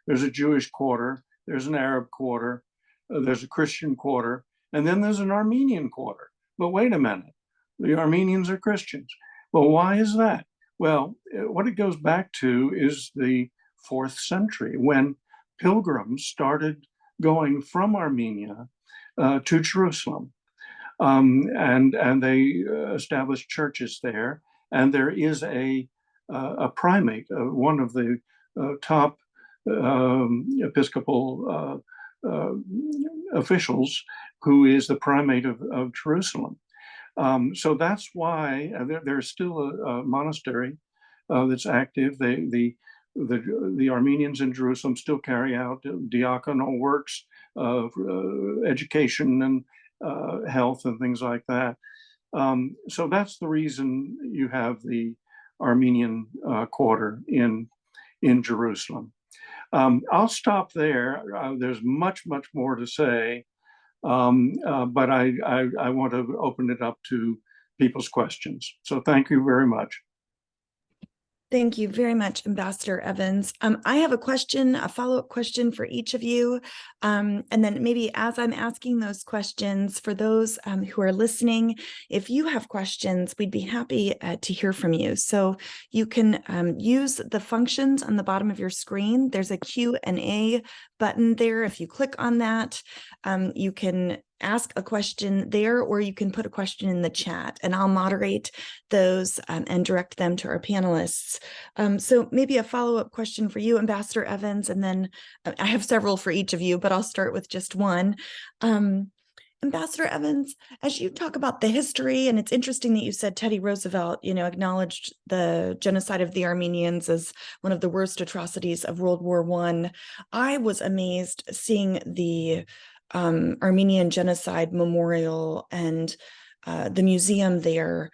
there's a Jewish quarter, there's an Arab quarter, there's a Christian quarter, and then there's an Armenian quarter. But wait a minute, the Armenians are Christians. Well, why is that? Well, what it goes back to is the 4th century, when pilgrims started going from Armenia to Jerusalem. And they established churches there. And there is a primate, one of the top Episcopal officials, who is the primate of Jerusalem. So that's why there's still a monastery that's active. The Armenians in Jerusalem still carry out diaconal works of education and health and things like that. So that's the reason you have the Armenian quarter in Jerusalem. I'll stop there. There's much, much more to say, but I want to open it up to people's questions. So thank you very much. Thank you very much, Ambassador Evans. I have a question, a follow-up question for each of you. And then maybe as I'm asking those questions, for those who are listening, if you have questions, we'd be happy to hear from you. So you can use the functions on the bottom of your screen. There's a Q&A button there. If you click on that, you can ask a question there, or you can put a question in the chat, and I'll moderate those and direct them to our panelists. So maybe a follow-up question for you, Ambassador Evans, and then I have several for each of you, but I'll start with just one. Ambassador Evans, as you talk about the history, and it's interesting that you said Teddy Roosevelt, acknowledged the genocide of the Armenians as one of the worst atrocities of World War I was amazed seeing the Armenian Genocide Memorial and the museum there.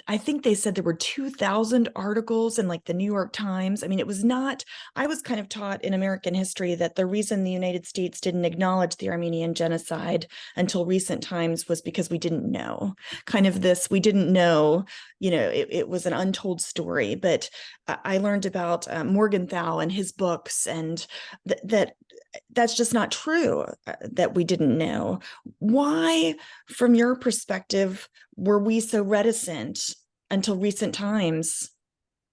I think they said there were 2,000 articles in like the New York Times. I mean, it was not, I was kind of taught in American history that the reason the United States didn't acknowledge the Armenian genocide until recent times was because we didn't know. Kind of this, we didn't know, it was an untold story. But I learned about Morgenthau and his books, and that's just not true, that we didn't know. Why, from your perspective, were we so reticent until recent times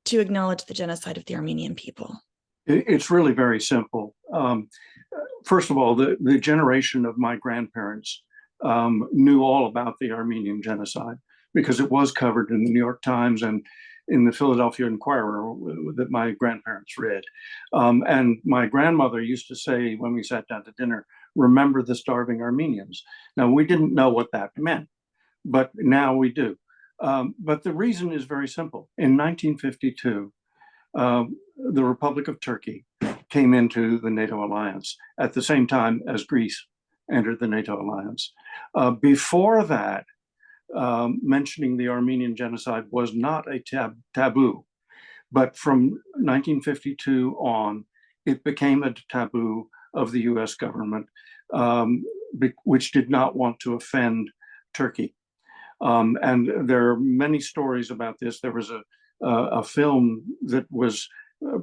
to acknowledge the genocide of the Armenian people? It's really very simple. First of all, the generation of my grandparents knew all about the Armenian genocide because it was covered in the New York Times and in the Philadelphia Inquirer that my grandparents read. And my grandmother used to say when we sat down to dinner, "Remember the starving Armenians." Now, we didn't know what that meant, but now we do. But the reason is very simple. In 1952, the Republic of Turkey came into the NATO alliance at the same time as Greece entered the NATO alliance. Before that, mentioning the Armenian genocide was not a taboo, but from 1952 on, it became a taboo of the US government, which did not want to offend Turkey. And there are many stories about this. There was a film that was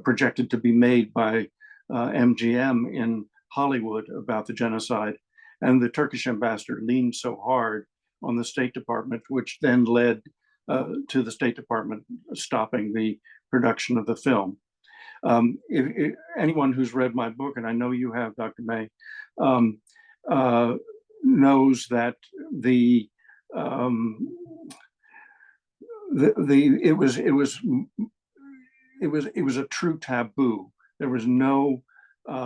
projected to be made by MGM in Hollywood about the genocide, and the Turkish ambassador leaned so hard on the State Department, which then led to the State Department stopping the production of the film. Anyone who's read my book, and I know you have, Dr. May, knows that it was a true taboo. There was no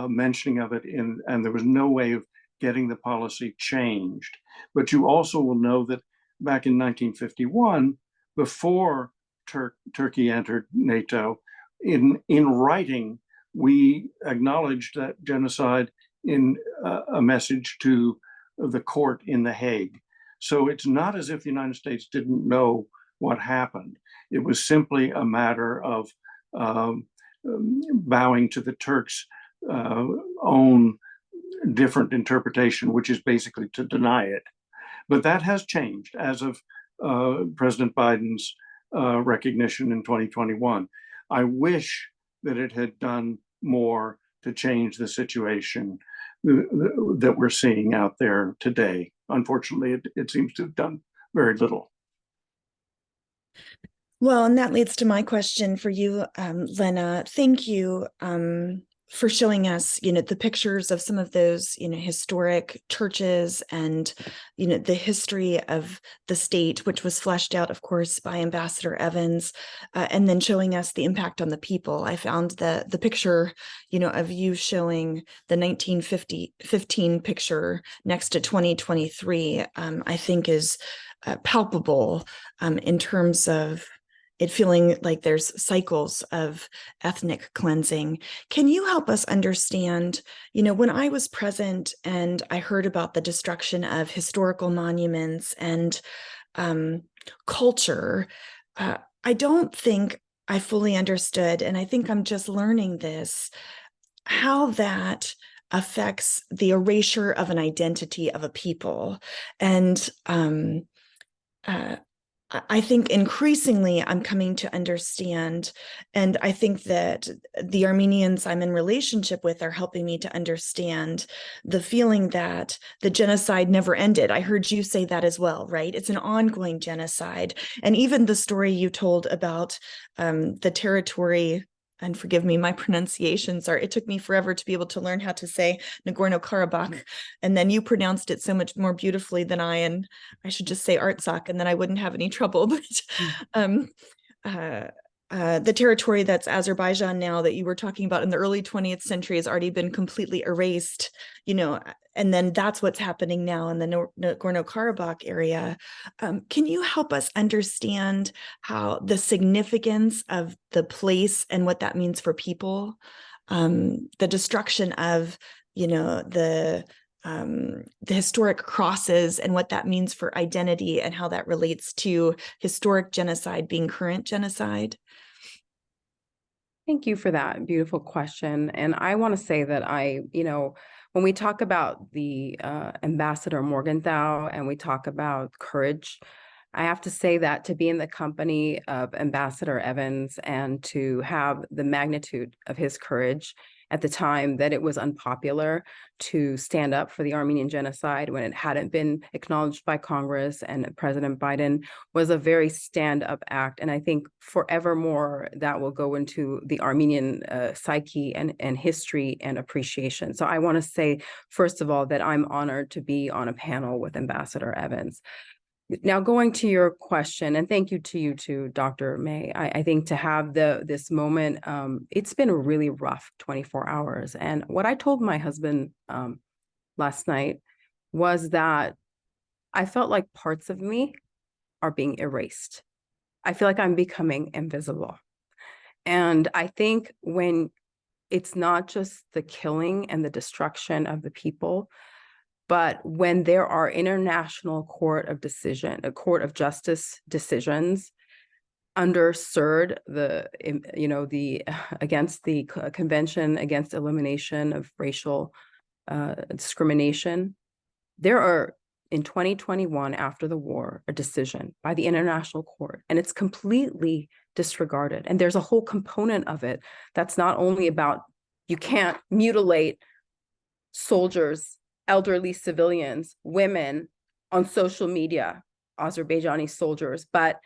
mentioning of it and there was no way of getting the policy changed. But you also will know that back in 1951, before Turkey entered NATO, in writing, we acknowledged that genocide in a message to the court in The Hague. So it's not as if the United States didn't know what happened. It was simply a matter of bowing to the Turks' own different interpretation, which is basically to deny it. But that has changed as of President Biden's recognition in 2021. I wish that it had done more to change the situation that we're seeing out there today. Unfortunately, it seems to have done very little. Well, and that leads to my question for you, Lena. Thank you for showing us, the pictures of some of those, historic churches and, the history of the state, which was fleshed out, of course, by Ambassador Evans, and then showing us the impact on the people. I found the picture, of you showing the 1915 picture next to 2023, I think is palpable in terms of it feeling like there's cycles of ethnic cleansing. Can you help us understand, when I was present and I heard about the destruction of historical monuments and culture, I don't think I fully understood, and I think I'm just learning this, how that affects the erasure of an identity of a people. And I think increasingly I'm coming to understand, and I think that the Armenians I'm in relationship with are helping me to understand the feeling that the genocide never ended. I heard you say that as well, right? It's an ongoing genocide. And even the story you told about the territory, and forgive me, my pronunciations it took me forever to be able to learn how to say Nagorno-Karabakh. And then you pronounced it so much more beautifully than I, and I should just say Artsakh, and then I wouldn't have any trouble. But the territory that's Azerbaijan now that you were talking about in the early 20th century has already been completely erased, and then that's what's happening now in the Nagorno-Karabakh area. Can you help us understand how the significance of the place and what that means for people, the destruction of, the the historic crosses and what that means for identity and how that relates to historic genocide being current genocide? Thank you for that beautiful question. And I want to say that when we talk about the Ambassador Morgenthau and we talk about courage, I have to say that to be in the company of Ambassador Evans and to have the magnitude of his courage at the time that it was unpopular to stand up for the Armenian genocide when it hadn't been acknowledged by Congress and President Biden was a very stand-up act. And I think forevermore that will go into the Armenian psyche and history and appreciation. So I want to say, first of all, that I'm honored to be on a panel with Ambassador Evans. Now, going to your question, and thank you to you too, Dr. May. I think to have this moment, it's been a really rough 24 hours. And what I told my husband last night was that I felt like parts of me are being erased. I feel like I'm becoming invisible. And I think when it's not just the killing and the destruction of the people, but when there are international court of justice decisions under CERD, against the Convention Against Elimination of Racial Discrimination, there are in 2021 after the war a decision by the International Court, and it's completely disregarded. And there's a whole component of it that's not only about you can't mutilate soldiers, elderly civilians, women on social media, Azerbaijani soldiers, but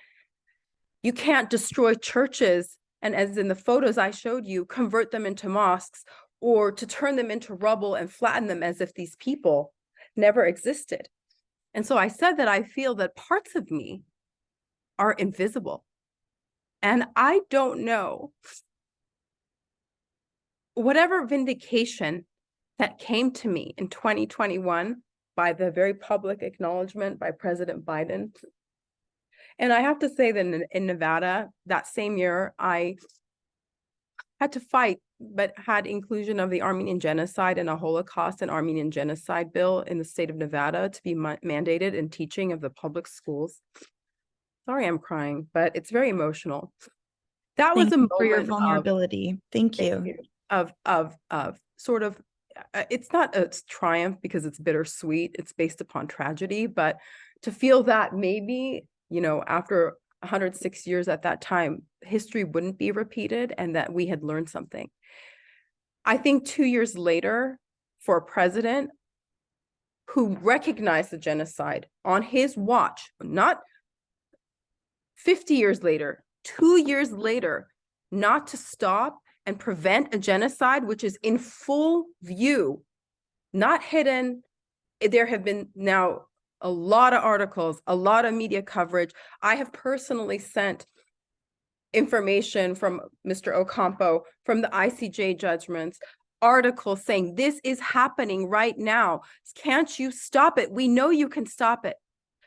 you can't destroy churches and, as in the photos I showed you, convert them into mosques or to turn them into rubble and flatten them as if these people never existed. And so I said that I feel that parts of me are invisible. And I don't know, whatever vindication that came to me in 2021 by the very public acknowledgement by President Biden. And I have to say that in Nevada, that same year, I had to fight, but had inclusion of the Armenian genocide and a Holocaust and Armenian genocide bill in the state of Nevada to be mandated in teaching of the public schools. Sorry, I'm crying, but it's very emotional. That was a moment for your vulnerability. Thank you. Of sort of, it's not a triumph because it's bittersweet. It's based upon tragedy, but to feel that maybe, after 106 years at that time, history wouldn't be repeated and that we had learned something. I think 2 years later, for a president who recognized the genocide on his watch, not 50 years later, 2 years later, not to stop and prevent a genocide, which is in full view, not hidden. There have been now a lot of articles, a lot of media coverage. I have personally sent information from Mr. Ocampo, from the ICJ judgments, articles saying this is happening right now. Can't you stop it? We know you can stop it.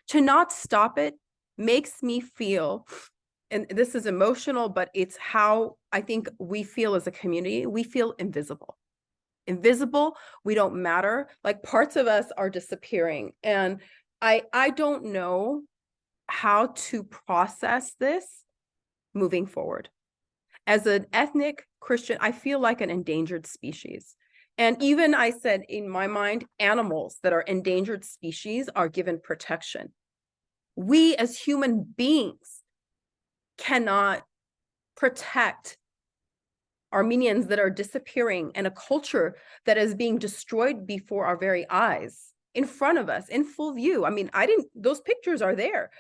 To not stop it makes me feel, and this is emotional, but it's how I think we feel as a community. We feel invisible. Invisible, we don't matter. Like parts of us are disappearing. And I don't know how to process this moving forward. As an ethnic Christian, I feel like an endangered species. And even I said, in my mind, animals that are endangered species are given protection. We as human beings cannot protect Armenians that are disappearing and a culture that is being destroyed before our very eyes, in front of us, in full view. I mean, those pictures are there.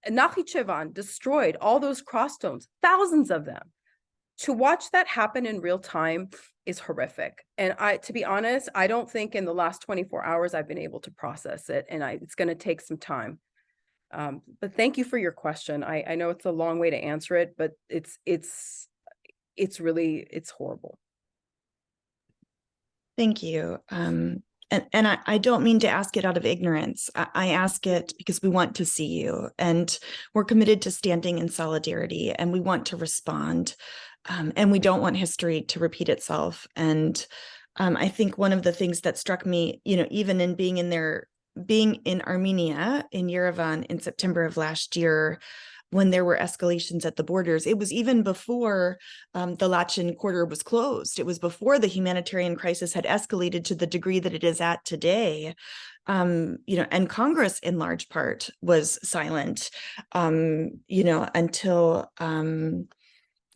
Nakhichevan destroyed, all those cross stones, thousands of them. To watch that happen in real time is horrific. And to be honest, I don't think in the last 24 hours I've been able to process it, and it's going to take some time. But thank you for your question. I know it's a long way to answer it, but it's horrible. Thank you. And I don't mean to ask it out of ignorance. I ask it because we want to see you, and we're committed to standing in solidarity, and we want to respond, and we don't want history to repeat itself. And I think one of the things that struck me, even in being in Armenia, in Yerevan in September of last year, when there were escalations at the borders, it was even before the Lachin corridor was closed. It was before the humanitarian crisis had escalated to the degree that it is at today. And Congress in large part was silent, until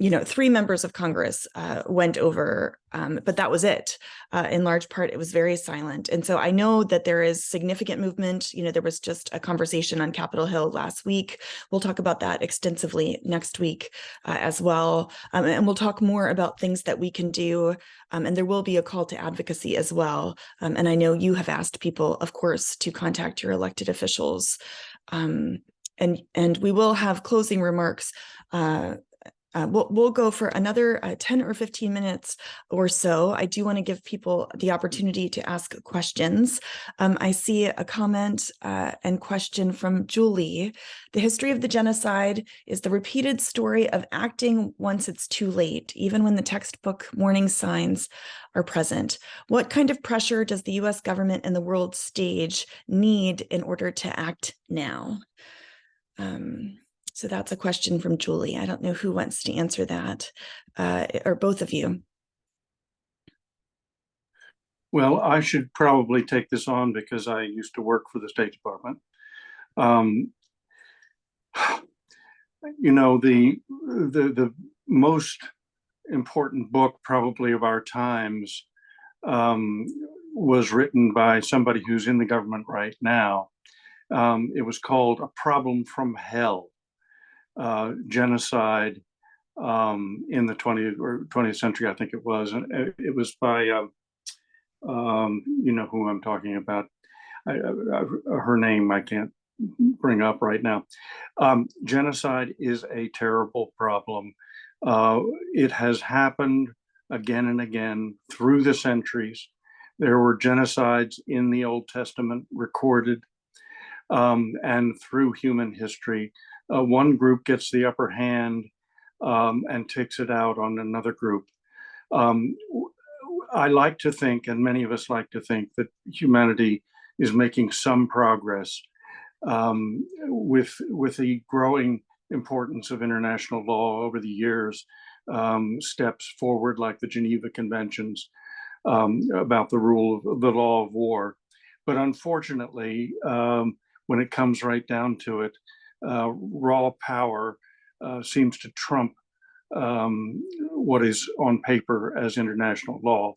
3 members of Congress went over, but that was it. In large part, it was very silent. And so I know that there is significant movement. There was just a conversation on Capitol Hill last week. We'll talk about that extensively next week as well. And we'll talk more about things that we can do. And there will be a call to advocacy as well. And I know you have asked people, of course, to contact your elected officials. And we will have closing remarks. We'll go for another 10 or 15 minutes or so. I do want to give people the opportunity to ask questions. I see a comment and question from Julie. The history of the genocide is the repeated story of acting once it's too late, even when the textbook warning signs are present. What kind of pressure does the US government and the world stage need in order to act now? So that's a question from Julie. I don't know who wants to answer that, or both of you. Well, I should probably take this on because I used to work for the State Department. The most important book probably of our times was written by somebody who's in the government right now. It was called A Problem from Hell. Genocide in the 20th century, I think it was. And it was by, who I'm talking about. Her name I can't bring up right now. Genocide is a terrible problem. It has happened again and again through the centuries. There were genocides in the Old Testament recorded, and through human history. One group gets the upper hand and takes it out on another group. I like to think, and many of us like to think, that humanity is making some progress with the growing importance of international law over the years, steps forward like the Geneva Conventions about the rule of the law of war. But unfortunately, when it comes right down to it, raw power seems to trump what is on paper as international law.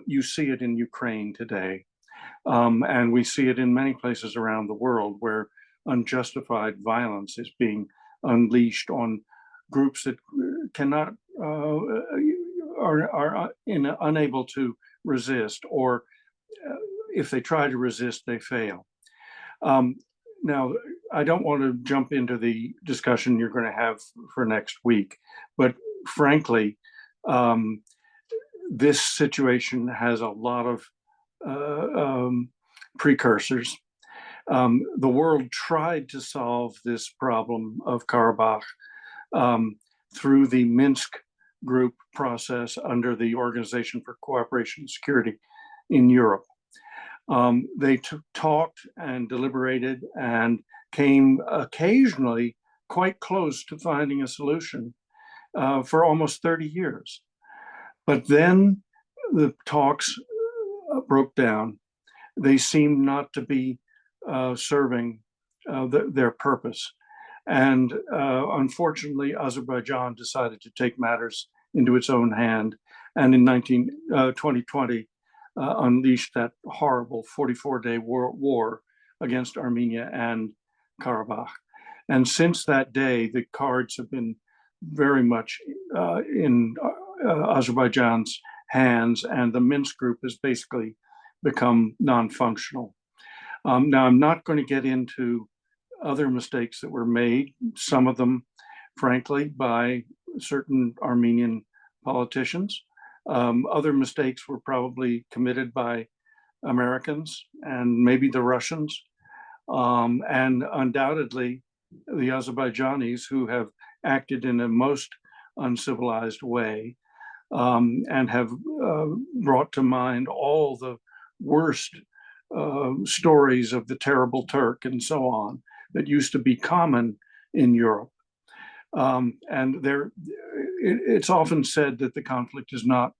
You see it in Ukraine today, and we see it in many places around the world where unjustified violence is being unleashed on groups that cannot are unable to resist, or if they try to resist, they fail. Now, I don't want to jump into the discussion you're going to have for next week, but frankly, this situation has a lot of precursors. The world tried to solve this problem of Karabakh through the Minsk group process under the Organization for Cooperation and Security in Europe. They talked and deliberated and came occasionally quite close to finding a solution for almost 30 years. But then the talks broke down. They seemed not to be serving their purpose. And unfortunately, Azerbaijan decided to take matters into its own hand. And in 2020, unleashed that horrible 44-day war against Armenia and Karabakh. And since that day, the cards have been very much in Azerbaijan's hands, and the Minsk group has basically become non-functional. Now, I'm not going to get into other mistakes that were made, some of them, frankly, by certain Armenian politicians. Other mistakes were probably committed by Americans and maybe the Russians, and undoubtedly the Azerbaijanis, who have acted in a most uncivilized way. and have brought to mind all the worst stories of the terrible Turk and so on that used to be common in Europe. And it's often said that the conflict is not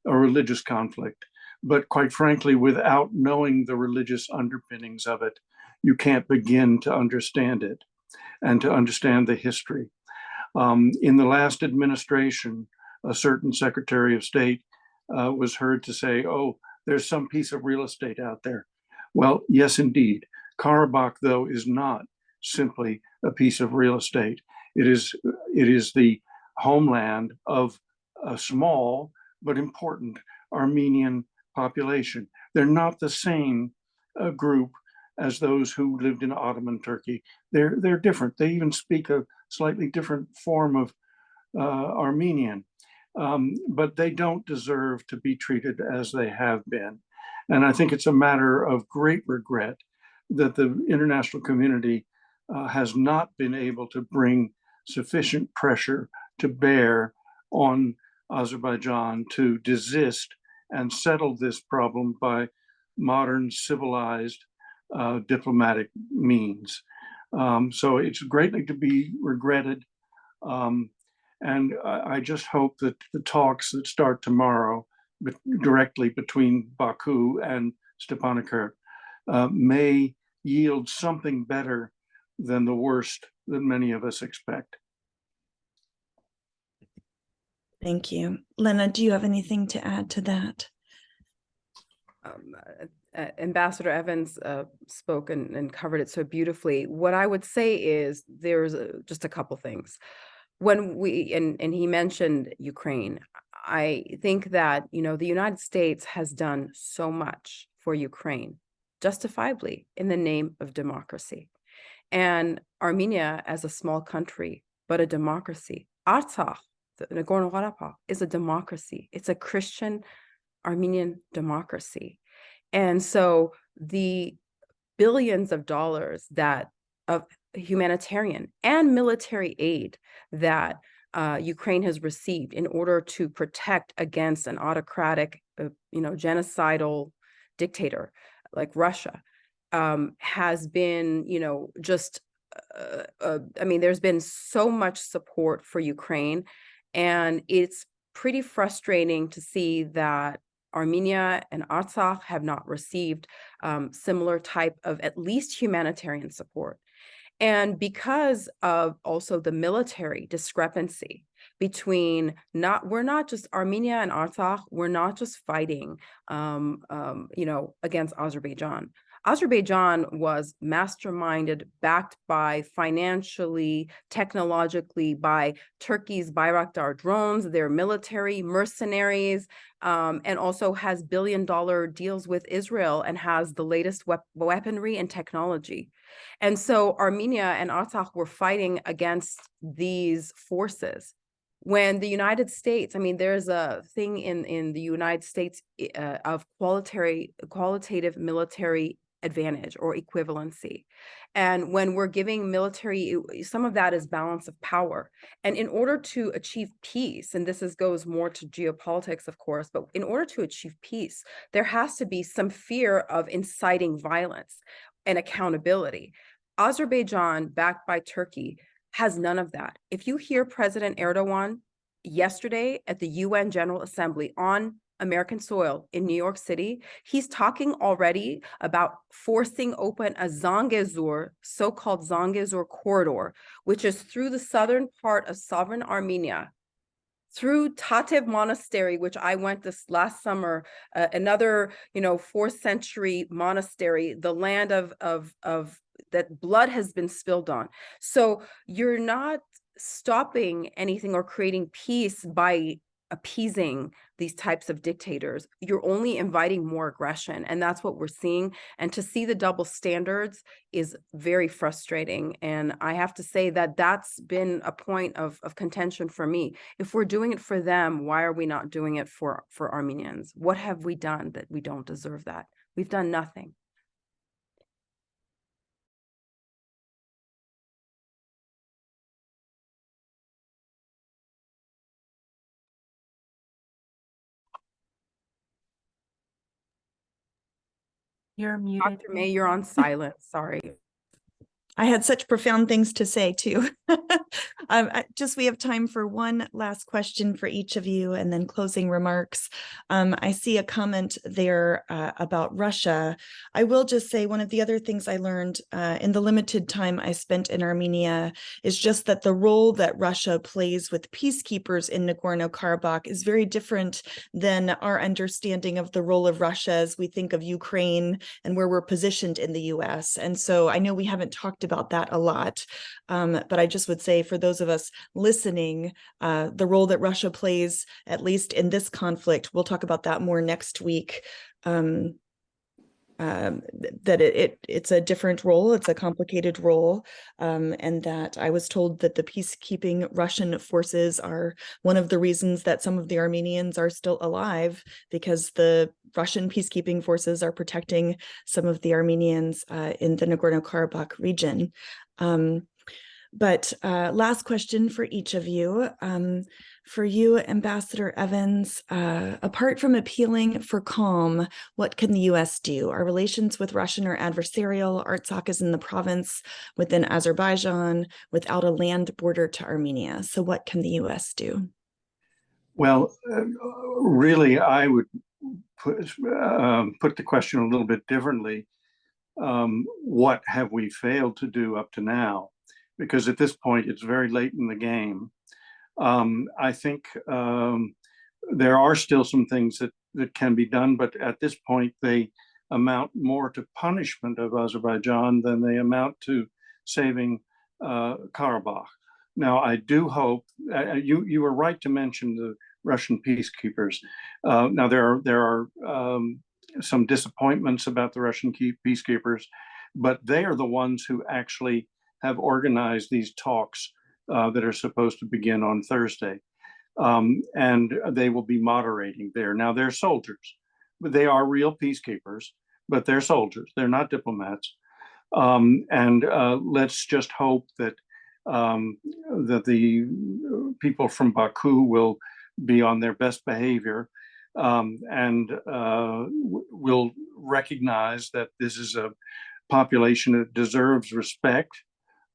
a religious conflict, but quite frankly, without knowing the religious underpinnings of it, you can't begin to understand it and to understand the history. In the last administration, a certain Secretary of State was heard to say, "Oh, there's some piece of real estate out there." Well, yes, indeed. Karabakh, though, is not simply a piece of real estate. It is the homeland of a small but important Armenian population. They're not the same group as those who lived in Ottoman Turkey. They're different. They even speak a slightly different form of Armenian, but they don't deserve to be treated as they have been. And I think it's a matter of great regret that the international community has not been able to bring sufficient pressure to bear on Azerbaijan to desist and settle this problem by modern civilized diplomatic means. So it's greatly to be regretted. And I just hope that the talks that start tomorrow directly between Baku and Stepanakert may yield something better than the worst that many of us expect. Thank you. Lena, do you have anything to add to that? Ambassador Evans spoke and covered it so beautifully. What I would say is there's just a couple things. When and he mentioned Ukraine, I think that, the United States has done so much for Ukraine, justifiably, in the name of democracy. And Armenia, as a small country, but a democracy. Artsakh, the Nagorno-Karabakh, is a democracy. It's a Christian Armenian democracy. And so the billions of dollars of humanitarian and military aid that Ukraine has received in order to protect against an autocratic, genocidal dictator like Russia has been, there's been so much support for Ukraine, and it's pretty frustrating to see that Armenia and Artsakh have not received similar type of at least humanitarian support. And because of also the military discrepancy between we're not just Armenia and Artsakh, we're not just fighting, against Azerbaijan. Azerbaijan was masterminded, backed by financially, technologically by Turkey's Bayraktar drones, their military mercenaries, and also has billion-dollar deals with Israel and has the latest weaponry and technology. And so Armenia and Artsakh were fighting against these forces. When the United States, there's a thing in the United States of qualitative military advantage or equivalency. And when we're giving military, some of that is balance of power. And in order to achieve peace, and this goes more to geopolitics, of course, but in order to achieve peace, there has to be some fear of inciting violence and accountability. Azerbaijan, backed by Turkey, has none of that. If you hear President Erdogan yesterday at the UN General Assembly on American soil in New York City, he's talking already about forcing open a Zangezur, so-called Zangezur corridor, which is through the southern part of sovereign Armenia, through Tatev Monastery, which I went this last summer, another, 4th century monastery, the land of that blood has been spilled on. So you're not stopping anything or creating peace by appeasing these types of dictators. You're only inviting more aggression, and that's what we're seeing. And to see the double standards is very frustrating. And I have to say that that's been a point of contention for me. If we're doing it for them, why are we not doing it for Armenians? What have we done that we don't deserve that? We've done nothing. You're muted. Dr. May, you're on silent. Sorry. I had such profound things to say too. We have time for one last question for each of you and then closing remarks. I see a comment there about Russia. I will just say one of the other things I learned in the limited time I spent in Armenia is just that the role that Russia plays with peacekeepers in Nagorno-Karabakh is very different than our understanding of the role of Russia as we think of Ukraine and where we're positioned in the US. And so I know we haven't talked about that a lot, but I just would say for those of us listening, the role that Russia plays, at least in this conflict, we'll talk about that more next week, that it's a different role, it's a complicated role, and that I was told that the peacekeeping Russian forces are one of the reasons that some of the Armenians are still alive, because the Russian peacekeeping forces are protecting some of the Armenians in the Nagorno-Karabakh region. But last question for each of you. For you, Ambassador Evans, apart from appealing for calm, what can the U.S. do? Our relations with Russia are adversarial. Artsakh is in the province within Azerbaijan without a land border to Armenia. So what can the U.S. do? Well, really, I would put the question a little bit differently. What have we failed to do up to now? Because at this point, it's very late in the game. I think there are still some things that can be done, but at this point, they amount more to punishment of Azerbaijan than they amount to saving Karabakh. Now, I do hope you were right to mention the Russian peacekeepers. Now, there are some disappointments about the Russian peacekeepers, but they are the ones who actually have organized these talks that are supposed to begin on Thursday. And they will be moderating there. Now, they're soldiers, but they are real peacekeepers, but they're soldiers. They're not diplomats. And let's just hope that that the people from Baku will be on their best behavior and will recognize that this is a population that deserves respect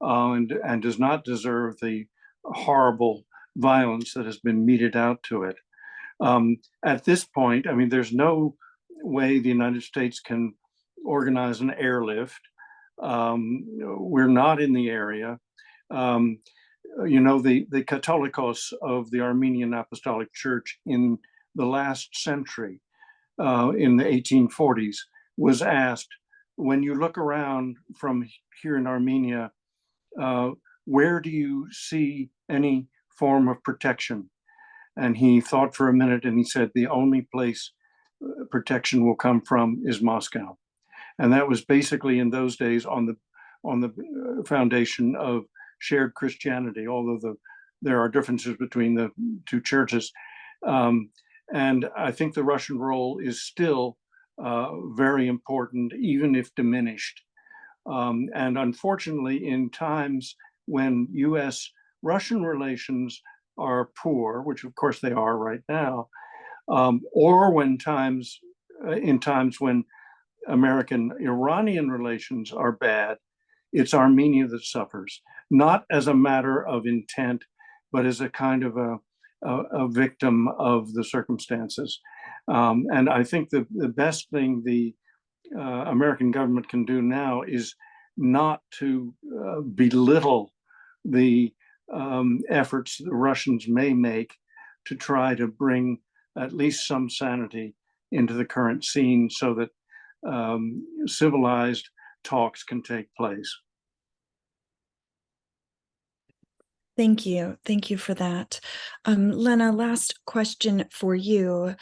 and does not deserve the horrible violence that has been meted out to it. At this point, I mean, there's no way the United States can organize an airlift. We're not in the area. The Catholicos of the Armenian Apostolic Church in the last century, in the 1840s, was asked, when you look around from here in Armenia, where do you see any form of protection? And he thought for a minute and he said, the only place protection will come from is Moscow. And that was basically in those days on the foundation of shared Christianity, although there are differences between the two churches. And I think the Russian role is still very important, even if diminished. And unfortunately, in times when US-Russian relations are poor, which of course they are right now, or in times when American-Iranian relations are bad, it's Armenia that suffers, not as a matter of intent, but as a kind of a victim of the circumstances. And I think the best thing the American government can do now is not to belittle the efforts the Russians may make to try to bring at least some sanity into the current scene so that civilized talks can take place. Thank you. Thank you for that. Lena, last question for you.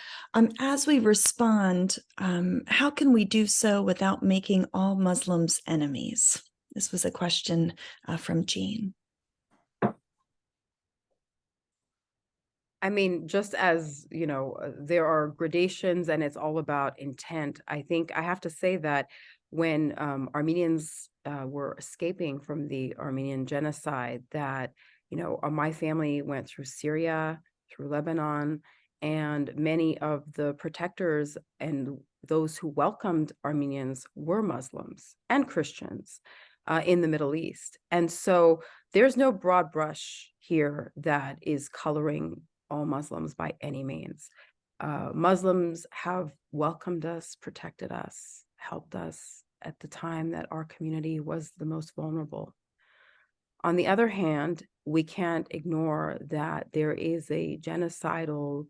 As we respond, how can we do so without making all Muslims enemies? This was a question from Jean. I mean, just as, there are gradations and it's all about intent, I think I have to say that when Armenians were escaping from the Armenian genocide, that my family went through Syria, through Lebanon, and many of the protectors and those who welcomed Armenians were Muslims and Christians in the Middle East. And so there's no broad brush here that is coloring all Muslims by any means. Muslims have welcomed us, protected us, helped us at the time that our community was the most vulnerable. On the other hand, we can't ignore that there is a genocidal,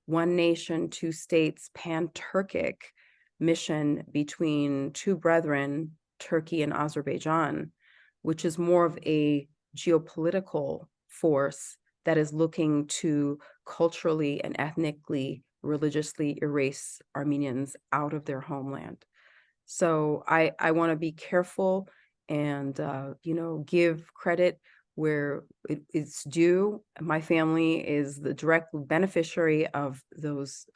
one nation, two states, pan-Turkic mission between two brethren, Turkey and Azerbaijan, which is more of a geopolitical force that is looking to culturally and ethnically, religiously erase Armenians out of their homeland. So I want to be careful and, give credit where it's due. My family is the direct beneficiary of those,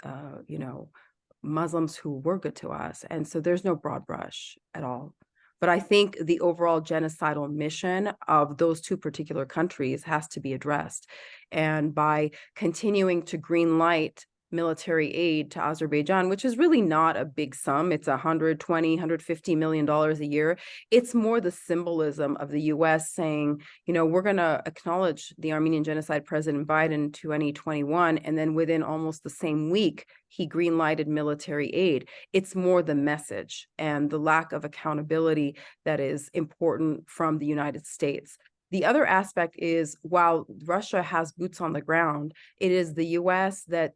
Muslims who were good to us. And so there's no broad brush at all. But I think the overall genocidal mission of those two particular countries has to be addressed. And by continuing to green light military aid to Azerbaijan, which is really not a big sum. It's $120, $150 million a year. It's more the symbolism of the US saying, we're going to acknowledge the Armenian genocide, President Biden, in 2021. And then within almost the same week, he green-lighted military aid. It's more the message and the lack of accountability that is important from the United States. The other aspect is, while Russia has boots on the ground, it is the US that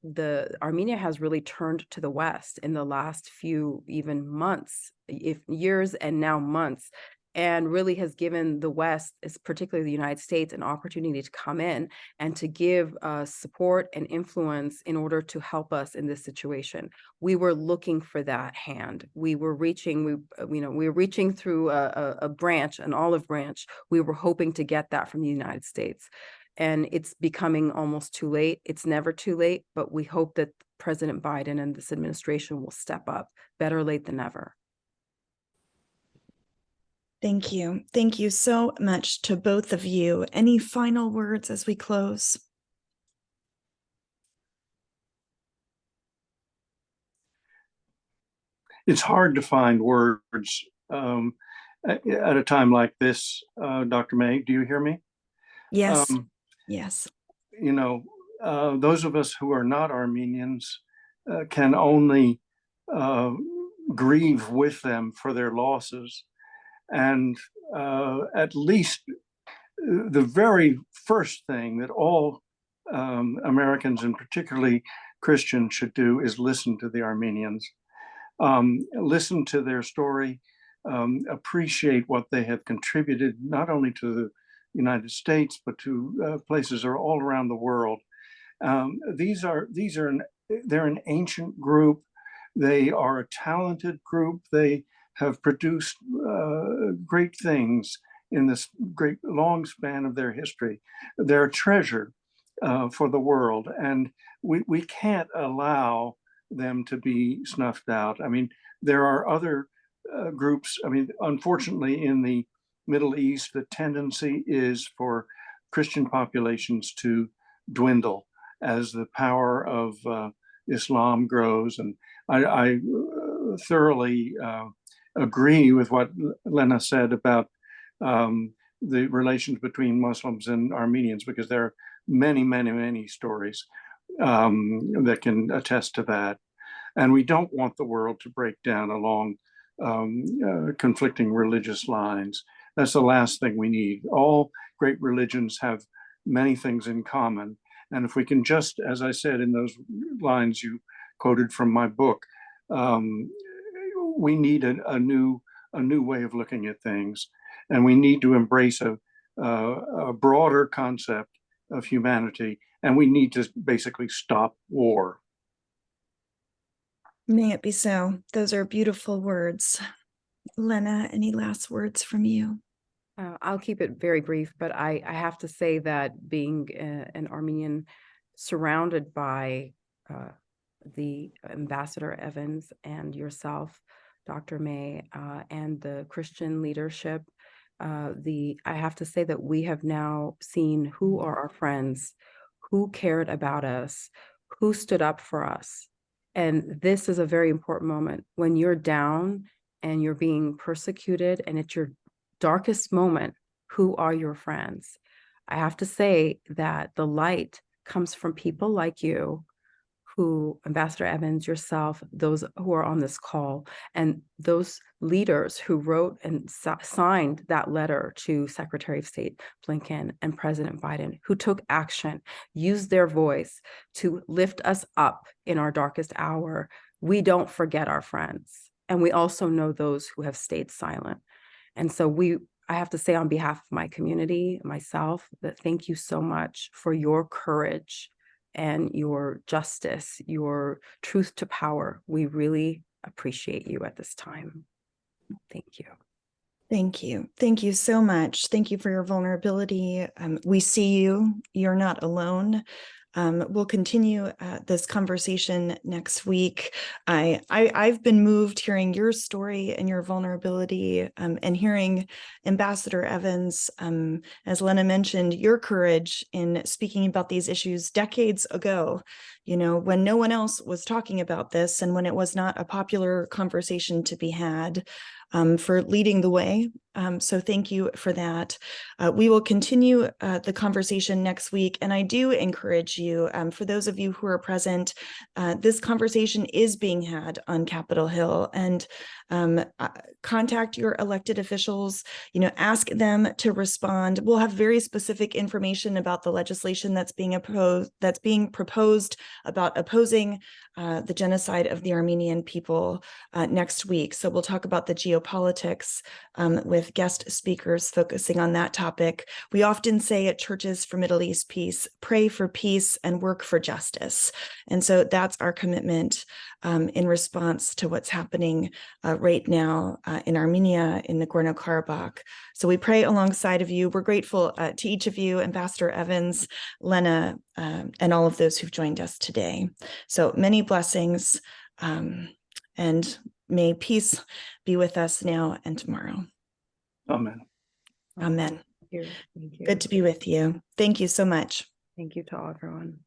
Armenia has really turned to the West in the last few even months, if years and now months, and really has given the West, particularly the United States, an opportunity to come in and to give support and influence in order to help us in this situation. We were looking for that hand. We were reaching, we were reaching through a branch, an olive branch. We were hoping to get that from the United States. And it's becoming almost too late. It's never too late, but we hope that President Biden and this administration will step up. Better late than never. Thank you. Thank you so much to both of you. Any final words as we close? It's hard to find words at a time like this. Dr. May, do you hear me? Yes. Yes. Those of us who are not Armenians can only grieve with them for their losses. And at least the very first thing that all Americans, and particularly Christians, should do is listen to the Armenians, listen to their story, appreciate what they have contributed, not only to the United States, but to places all around the world. They're an ancient group. They are a talented group. They have produced great things in this great long span of their history. They're a treasure for the world, and we can't allow them to be snuffed out. I mean, there are other groups. I mean, unfortunately, in the Middle East, the tendency is for Christian populations to dwindle as the power of Islam grows. And I thoroughly agree with what Lena said about the relations between Muslims and Armenians, because there are many, many, many stories that can attest to that. And we don't want the world to break down along conflicting religious lines. That's the last thing we need. All great religions have many things in common. And if we can just, as I said in those lines you quoted from my book, we need a new way of looking at things, and we need to embrace a broader concept of humanity, and we need to basically stop war. May it be so. Those are beautiful words. Lena, any last words from you? I'll keep it very brief, but I have to say that being an Armenian surrounded by the Ambassador Evans and yourself, Dr. May, and the Christian leadership, I have to say that we have now seen who are our friends, who cared about us, who stood up for us. And this is a very important moment when you're down and you're being persecuted and it's your darkest moment. Who are your friends? I have to say that the light comes from people like you, who, Ambassador Evans, yourself, those who are on this call, and those leaders who wrote and signed that letter to Secretary of State Blinken and President Biden, who took action, used their voice to lift us up in our darkest hour. We don't forget our friends. And we also know those who have stayed silent. And so I have to say on behalf of my community, myself, that thank you so much for your courage and your justice, your truth to power. We really appreciate you at this time. Thank you. Thank you. Thank you so much. Thank you for your vulnerability. We see you. You're not alone. We'll continue this conversation next week. I've been moved hearing your story and your vulnerability, and hearing Ambassador Evans, as Lena mentioned, your courage in speaking about these issues decades ago, when no one else was talking about this and when it was not a popular conversation to be had. For leading the way. So thank you for that. We will continue the conversation next week. And I do encourage you, for those of you who are present, this conversation is being had on Capitol Hill, and contact your elected officials, ask them to respond. We'll have very specific information about the legislation that's being proposed about opposing the genocide of the Armenian people next week. So we'll talk about the geopolitics with guest speakers focusing on that topic. We often say at Churches for Middle East Peace, pray for peace and work for justice. And so that's our commitment in response to what's happening right now in Armenia, in Nagorno-Karabakh. So we pray alongside of you. We're grateful to each of you, Ambassador Evans, Lena, and all of those who've joined us today. So many blessings, and may peace be with us now and tomorrow. Amen. Amen. Thank you. Good to be with you. Thank you so much. Thank you to all everyone.